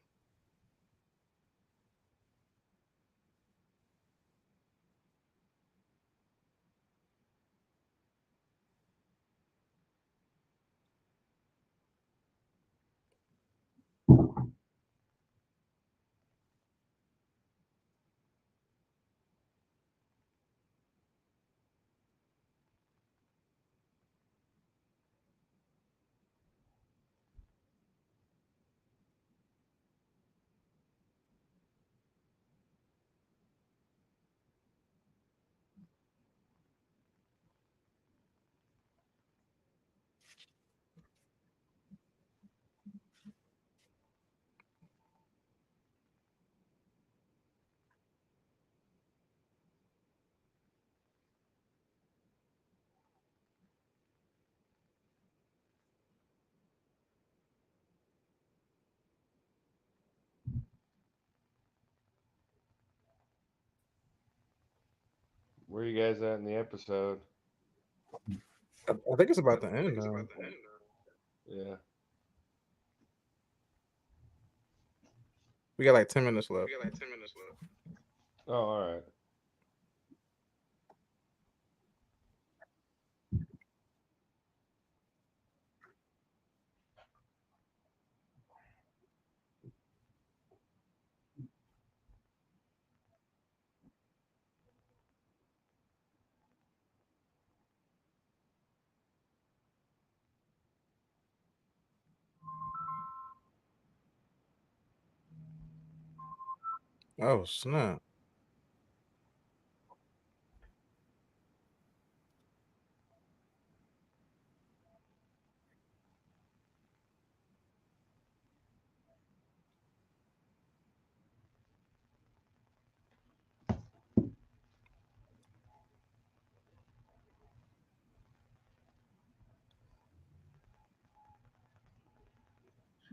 N: Where are you guys at in the episode?
B: I think it's about to end now.
N: Yeah.
B: We got like 10 minutes left.
N: Oh, all right.
B: Oh snap!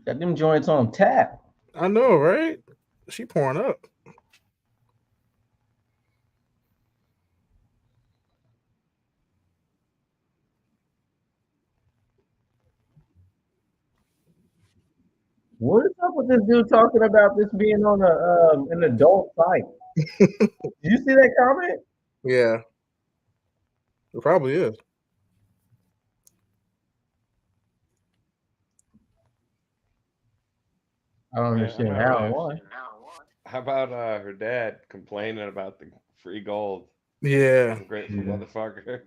A: Got them joints on tap.
B: I know, right? She pouring up.
A: What is up with this dude talking about this being on an adult site? Did you see that comment?
B: Yeah, it probably is.
A: I don't understand how. Why?
N: How about her dad complaining about the free gold?
B: Yeah.
N: Ungrateful motherfucker.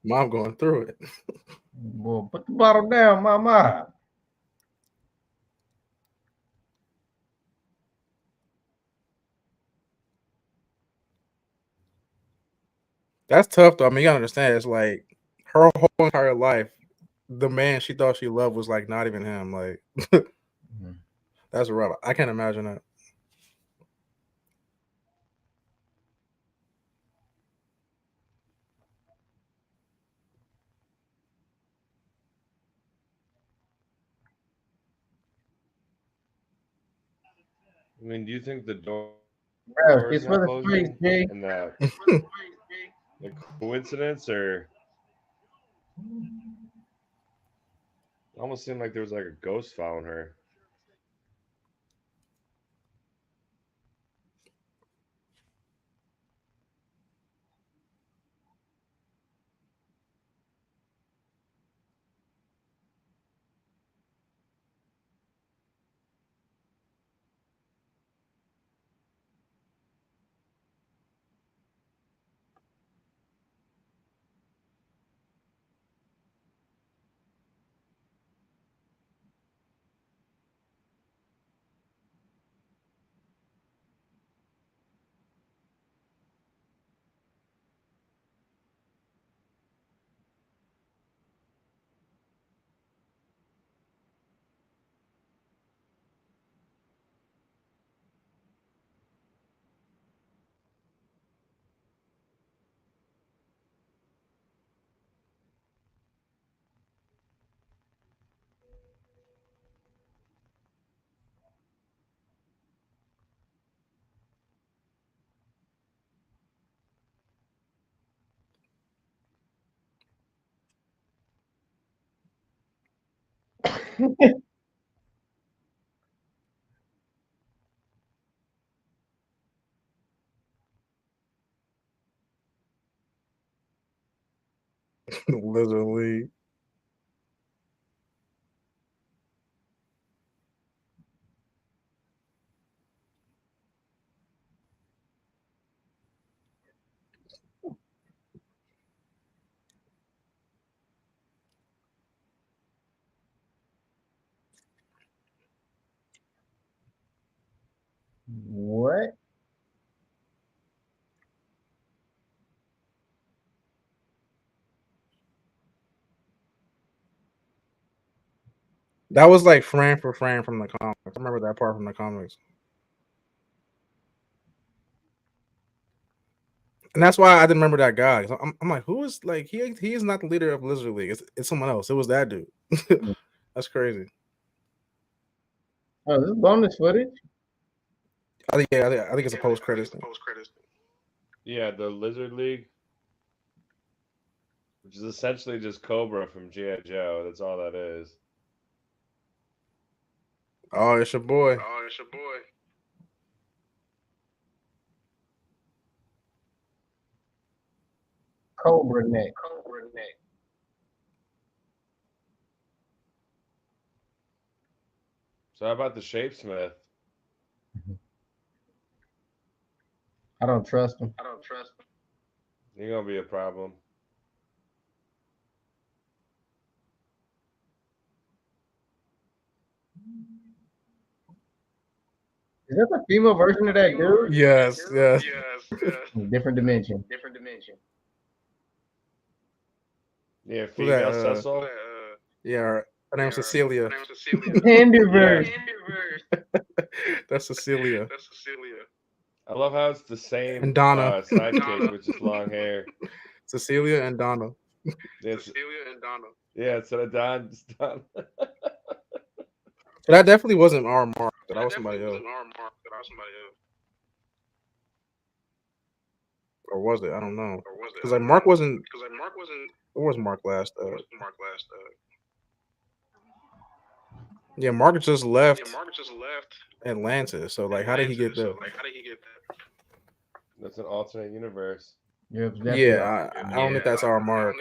B: Mom going through it.
A: Well, put the bottle down, mama.
B: That's tough though. I mean, you gotta understand. It's like her whole entire life, the man she thought she loved was like not even him. Like that's rough. I can't imagine that.
N: I mean, do you think the door
A: Bro,
N: is
A: it's
N: not
A: for the streets,
N: closing
A: Jay.
N: and the coincidence, or it almost seemed like there was like a ghost following her?
B: Lizard League.
A: What?
B: That was like frame for frame from the comics. I remember that part from the comics. And that's why I didn't remember that guy. I'm like, who is like he is not the leader of Lizard League. It's someone else. It was that dude. That's crazy.
A: Oh, this is bonus footage.
B: I think it's a post credits thing.
N: Yeah, the Lizard League, which is essentially just Cobra from G.I. Joe. That's all that is.
B: Oh, it's your boy.
A: Cobra neck.
N: So how about the Shapesmith?
A: I don't trust him.
N: You're gonna be a problem.
A: Is that the female version of that dude?
B: Yes.
A: Different dimension.
N: Yeah,
B: Who's that?
N: female Cecil.
B: Yeah, her name's Cecilia.
A: Panderverse.
B: That's Cecilia.
N: I love how it's the same
B: And Donna.
N: sidekick with just long hair.
B: Cecilia and Donna.
N: Yeah, instead of Don, just Donna.
B: That definitely wasn't our Mark. That was somebody else. Or was it? I don't know. Because like Mark wasn't. Where was Mark last? Yeah, Mark just left Atlantis. So like, how did he get there?
N: That's an alternate universe.
B: Yeah, I don't think that's our Mark.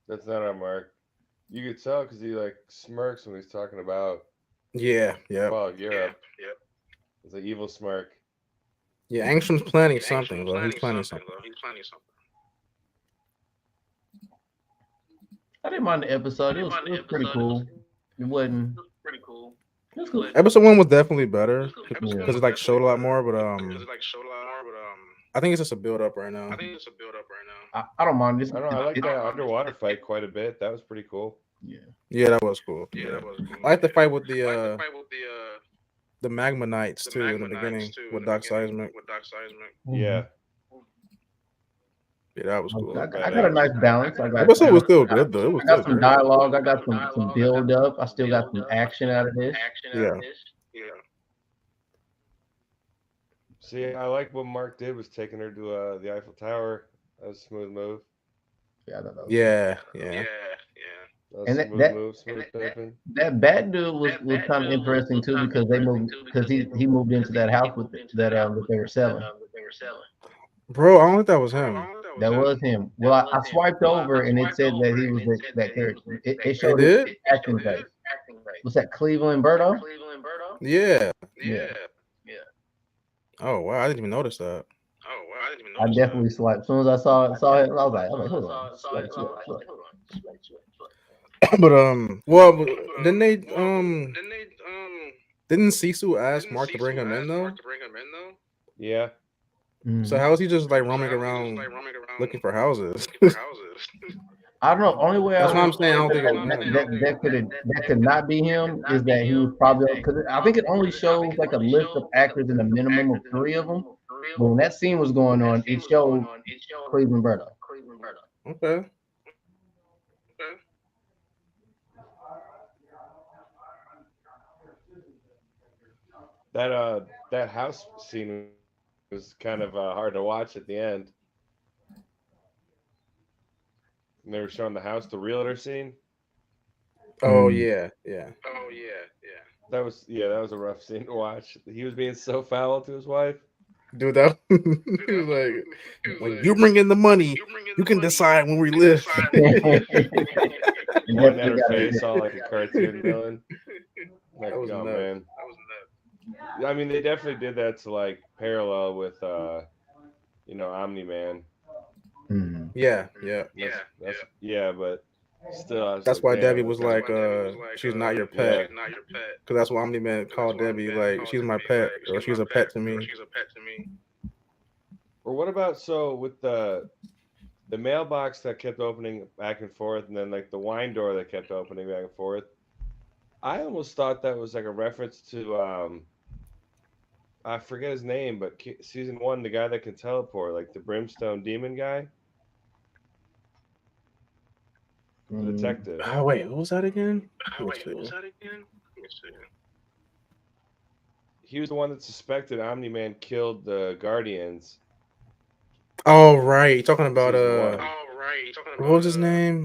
N: That's not our Mark. You could tell because he like smirks when he's talking about
B: Yeah.
N: Europe. It's an evil smirk.
B: Yeah, Angstrom's planning something, bro. He's planning something.
A: I didn't mind the episode. It was pretty cool. It wasn't. It was cool.
B: Episode 1 was definitely better because it like showed a lot more, but I think it's just a build up right now.
A: I don't mind this.
N: I like that underwater fight quite a bit. That was pretty cool.
B: Yeah, that was cool. I like the fight with the Magma Knights too in the beginning with Doc Seismic.
N: Yeah.
B: Yeah, that was cool.
A: I got a nice balance.
B: Episode was still good though. It was
A: I got
B: still
A: some
B: great.
A: dialogue. I got some build up. I still got some action out of this.
B: Yeah.
N: See, I like what Mark did was taking her to the Eiffel Tower. That was a smooth move.
A: Yeah, I don't know.
B: Yeah.
N: That was
A: And
N: smooth move, smooth pimping.
A: that bad dude was kind of interesting too because he moved into that house that they were selling.
B: Bro, I don't think that was him.
A: That was him. Well, I swiped over and it said that he was that character. It showed
B: did?
A: his acting face. Was that Cleveland Berto?
B: Yeah.
A: Yeah.
B: Oh wow, I didn't even notice that.
A: I definitely swiped. As soon as I saw it, I was like, hold on. Swipe.
B: But well, didn't they didn't Sisu ask Mark to bring him in though?
N: Yeah.
B: So how is he just like roaming around looking for houses?
A: I don't know. Only way
B: That's
A: I
B: what I'm saying. I don't think it was him.
A: that could not be him is that he was probably because I think it only shows like a list of actors and a minimum of 3 of them. But when that scene was going on, it showed Cleveland Berto.
B: Okay.
N: That house scene was kind of hard to watch at the end. And they were showing the house, the realtor scene.
B: Oh yeah.
N: That was a rough scene to watch. He was being so foul to his wife.
B: Dude, that he was like, when you bring in the money, you can decide when we live.
N: Pointing at her face, all like a cartoon villain. Like,
B: That was
N: oh
B: nuts.
N: man. I mean, they definitely did that to like parallel with, Omni Man.
B: Yeah.
N: But still, I was
B: That's
N: like,
B: why
N: damn,
B: Debbie was like, she's not your pet. Because that's what Omni Man called Debbie. Like, she's my pet, or she's a pet to me.
N: Or what about with the mailbox that kept opening back and forth, and then like the wine door that kept opening back and forth? I almost thought that was like a reference to I forget his name, but season 1, the guy that can teleport, like the brimstone demon guy, the detective.
B: Oh wait, what was that again?
N: He was the one that suspected Omni Man killed the Guardians.
B: Oh right, you're talking about what was his name?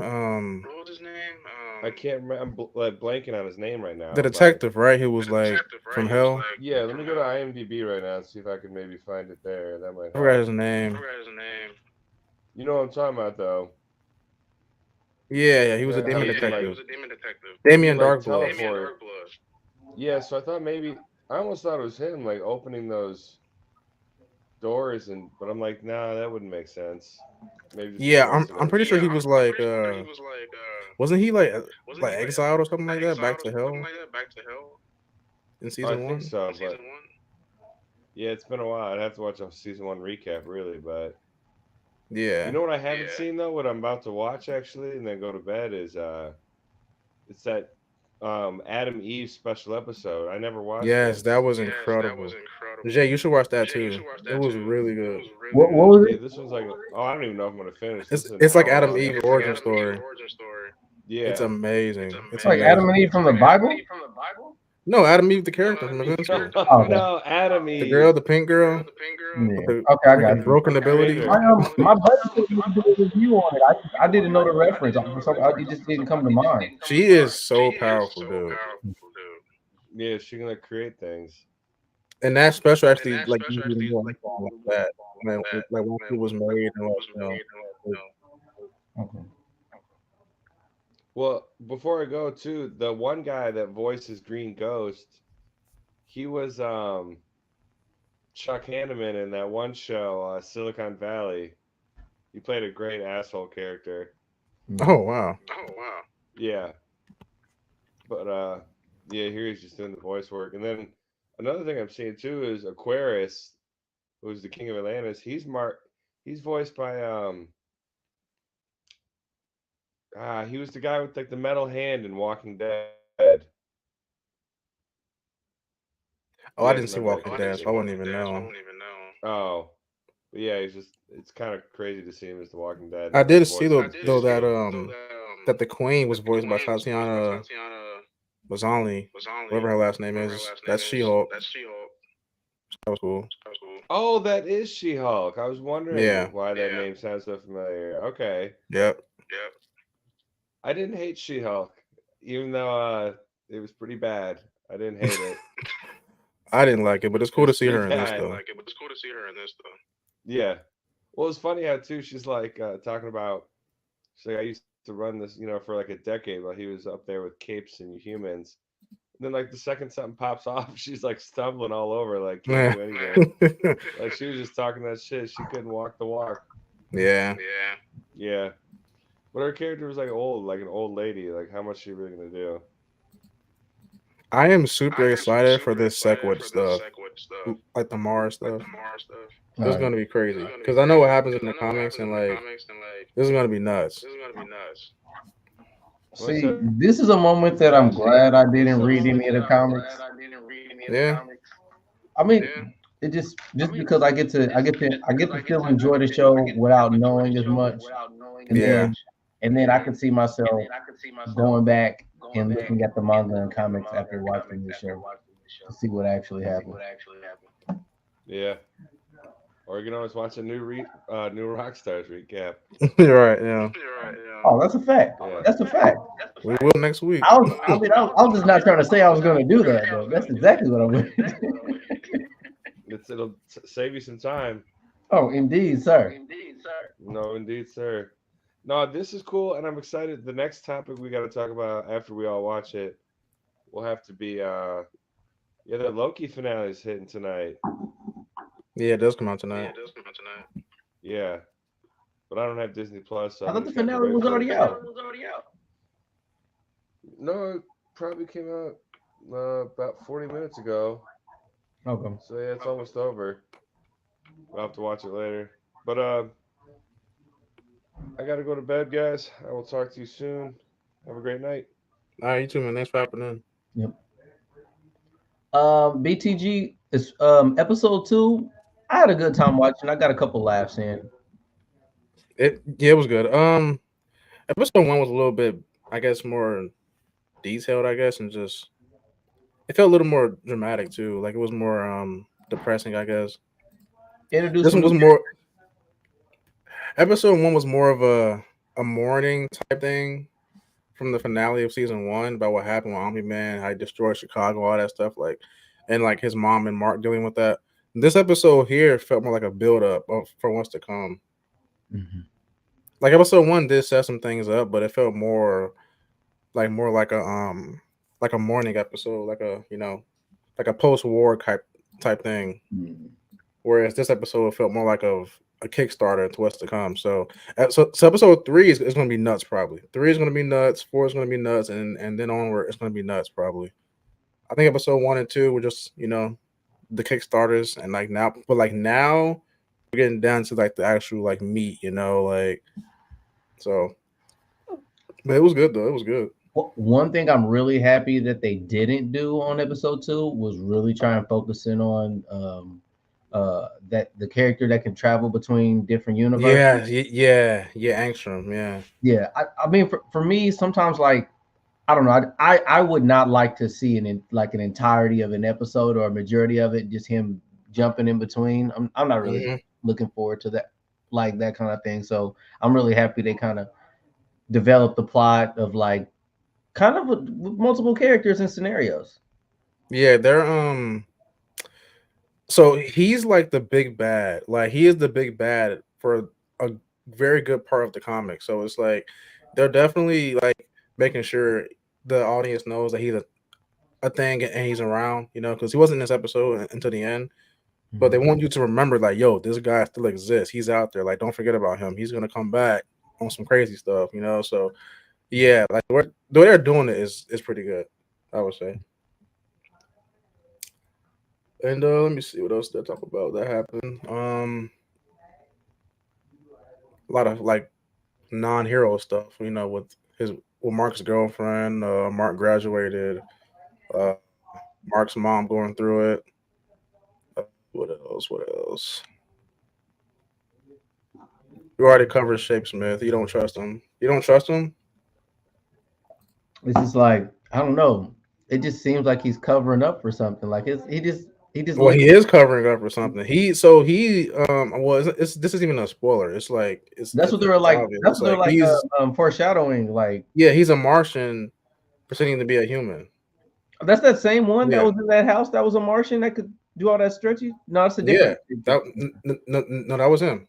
N: I can't remember. I'm blanking on his name right now.
B: The detective, right? Who was like from hell?
N: Yeah, let me go to IMDb right now and see if I can maybe find it there. That might
B: I forgot
N: help.
B: his name.
N: You know what I'm talking about, though.
B: Yeah, he was a demon detective. Damien Darkblood.
N: Yeah, so I thought I almost thought it was him, like opening those doors, but I'm like, nah, that wouldn't make sense. Maybe.
B: Yeah, I'm pretty sure he was like, wasn't he like exiled or something like that, back to hell? In season 1?
N: I think so, but yeah, it's been a while. I'd have to watch a season 1 recap, really, but
B: yeah.
N: You know what I haven't seen though? What I'm about to watch actually, and then go to bed is it's that Adam Eve special episode. I never watched.
B: Yes, that was incredible. Jay, you should watch that too. It was really good.
A: What was it?
N: This one's like, I don't even know if I'm gonna finish.
B: It's like Adam Eve origin story.
N: Yeah,
B: it's amazing. It's
A: like
B: amazing.
A: Adam and Eve from the Bible.
B: No, Adam Eve, the character from Invincible.
N: No, Adam Eve.
B: The girl, the pink girl.
A: Yeah. Okay, I got
B: broken ability.
A: My buddy said he did a review on it. I didn't know the reference. It just didn't come to mind.
B: She is so powerful, dude.
N: Yeah, she can create things.
B: And that special actually like that. Like when she was made and
A: Okay.
N: Well, before I go too, the one guy that voices Green Ghost, he was Chuck Hanneman in that one show, Silicon Valley. He played a great asshole character.
B: Oh wow.
N: Yeah. But yeah, here he's just doing the voice work. And then another thing I'm seeing too is Aquarius, who's the king of Atlantis. He's voiced by he was the guy with like the metal hand in Walking Dead.
B: Oh, I didn't see Walking Dead, so I wouldn't even know.
N: Oh. But yeah, it's kind of crazy to see him as the Walking Dead.
B: I did see though that the Queen was voiced by Tatiana Maslany, whatever her last name is. That's She-Hulk. That was cool.
N: Oh, that is She-Hulk. I was wondering why that name sounds so familiar. Okay.
B: Yep.
N: I didn't hate She-Hulk, even though it was pretty bad. I didn't hate it.
B: I didn't like it, but it's cool to see her in this though.
N: Yeah. Well, it's funny how too she's like talking about. She's like, I used to run this, for like a decade while he was up there with capes and humans. And then like the second something pops off, she's like stumbling all over, like can't do anything. Like she was just talking that shit. She couldn't walk the walk.
B: Yeah.
N: But her character was like old, like an old lady. Like how much is she really gonna do?
B: I am super excited for this Sequid stuff, like the Mars stuff. This is gonna be crazy because I know what happens in the comics, and like this is gonna be nuts.
A: See, this is a moment that I'm glad I didn't read any of the comics.
B: Yeah.
A: I mean, it just because I get to still enjoy the show without knowing as much. And then I can see myself going back and looking at the manga and comics after watching the show to see what actually happened.
N: Yeah. Or you can always watch a new Rockstars recap.
B: Right, yeah.
A: Oh, that's a fact. That's a fact.
B: We will next week.
A: I was just not trying to say I was going to do that, though. That's exactly what I'm going to do.
N: It'll save you some time.
A: Oh, indeed, sir.
N: No, indeed, sir. No, this is cool, and I'm excited. The next topic we got to talk about after we all watch it will have to be the Loki finale is hitting tonight.
B: Yeah, it does come out tonight.
N: Yeah, but I don't have Disney Plus. So
A: I thought the finale was already out.
N: No, it probably came out about 40 minutes ago.
A: Okay.
N: So yeah, it's almost over. I'll have to watch it later. But I gotta go to bed, guys. I will talk to you soon. Have a great night.
B: All right, you too, man. Thanks for hopping in.
A: Yep. BTG is episode 2. I had a good time watching. I got a couple laughs in.
B: It was good. Episode 1 was a little bit, I guess, more detailed, I guess, and just it felt a little more dramatic too. Like it was more depressing, I guess. This one was more. Episode 1 was more of a mourning type thing from the finale of season 1 about what happened with Omni-Man, how he destroyed Chicago, all that stuff, like, and like his mom and Mark dealing with that. This episode here felt more like a build up for what's to come.
A: Mm-hmm.
B: Like episode 1 did set some things up, but it felt more like a mourning episode, like a post-war type thing.
A: Mm-hmm.
B: Whereas this episode felt more like a Kickstarter to what's to come. So episode 3 is going to be nuts. Probably 3 is going to be nuts. 4 is going to be nuts, and then onward it's going to be nuts. Probably. I think episode 1 and 2 were just the Kickstarters, and now we're getting down to like the actual like meat. So. But it was good though. It was good.
A: One thing I'm really happy that they didn't do on episode 2 was really try and focus in on that the character that can travel between different universes.
B: Yeah, Angstrom,
A: yeah. I mean, for me, sometimes like I don't know, I would not like to see an entirety of an episode or a majority of it just him jumping in between. I'm not really looking forward to that, like that kind of thing. So I'm really happy they kind of developed the plot of like kind of with multiple characters and scenarios.
B: Yeah, they're so he's like the big bad. Like he is the big bad for a very good part of the comic. So it's like they're definitely like making sure the audience knows that he's a thing and he's around, because he wasn't in this episode until the end. But they want you to remember, like, yo, this guy still exists. He's out there. Like, don't forget about him. He's gonna come back on some crazy stuff, So yeah, like the way they're doing it is pretty good, I would say. And let me see what else they talk about that happened. A lot of like non-hero stuff, with Mark's girlfriend. Mark graduated. Mark's mom going through it. What else? You already covered Shape Smith. You don't trust him.
A: It's just like I don't know. It just seems like he's covering up for something. Like he just.
B: Well, he is covering up for something. This isn't even a spoiler. It's like
A: that's what they're like. That's what they're like foreshadowing. Like
B: he's a Martian pretending to be a human.
A: That's that same one that was in that house. That was a Martian that could do all that stretchy. No, it's a different.
B: No, that was him.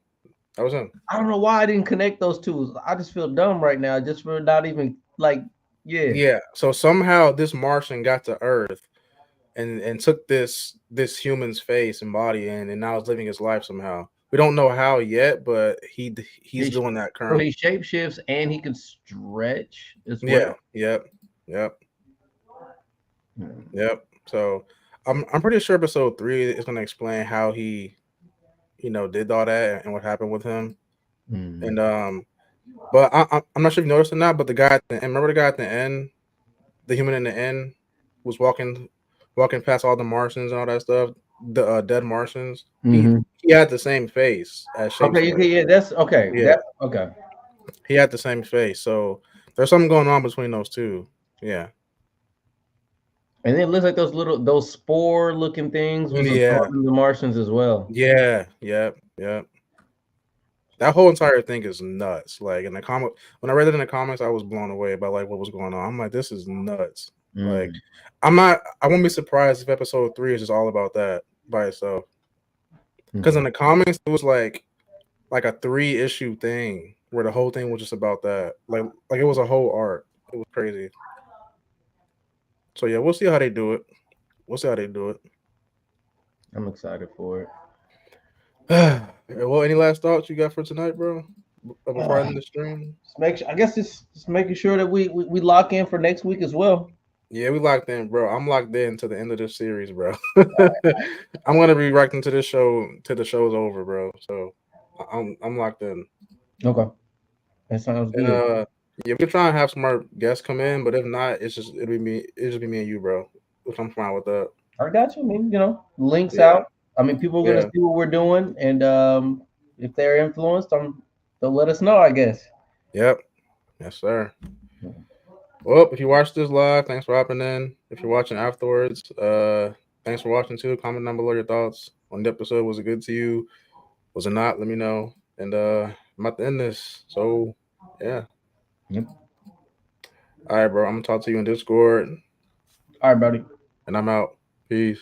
B: That was him.
A: I don't know why I didn't connect those two. I just feel dumb right now, just for not even like.
B: Yeah. So somehow this Martian got to Earth. And took this human's face and body and now is living his life somehow. We don't know how yet, but he's doing that currently.
A: So he shapeshifts and he can stretch as well.
B: Yep. So I'm pretty sure episode 3 is going to explain how he, did all that and what happened with him. And but I'm not sure if you noticed or not, but the guy remember the guy at the end, the human in the end was walking past all the Martians and all that stuff, the dead Martians. He had the same face as Shakespeare.
A: Okay, that's okay.
B: Yeah,
A: okay.
B: He had the same face, so there's something going on between those two. Yeah.
A: And it looks like those spore-looking things was the Martians as well.
B: Yeah. Yeah. That whole entire thing is nuts. Like in the comic, when I read it in the comics, I was blown away by like what was going on. I'm like, this is nuts. Like, I won't be surprised if episode 3 is just all about that by itself. Because in the comics, it was like a 3-issue thing where the whole thing was just about that. Like it was a whole arc. It was crazy. So yeah, we'll see how they do it.
A: I'm excited for it.
B: Well, any last thoughts you got for tonight, bro? Before I end the stream?
A: Just making sure that we lock in for next week as well.
B: Yeah, we locked in, bro. I'm locked in to the end of this series, bro. I'm gonna be reacting to this show till the show's over, bro. So I'm locked in.
A: Okay, that sounds good.
B: And yeah, we're trying to have some more guests come in, but if not, it'll just be me and you, bro. Which I'm fine with that.
A: I got you. I mean, links out. I mean, people are gonna see what we're doing, and if they're influenced, they'll let us know, I guess.
B: Yep. Yes, sir. Well, if you watched this live, thanks for hopping in. If you're watching afterwards, thanks for watching too. Comment down below your thoughts on the episode. Was it good to you? Was it not? Let me know. And I'm about to end this. So yeah.
A: Yep.
B: All right, bro. I'm gonna talk to you in Discord.
A: All right, buddy.
B: And I'm out. Peace.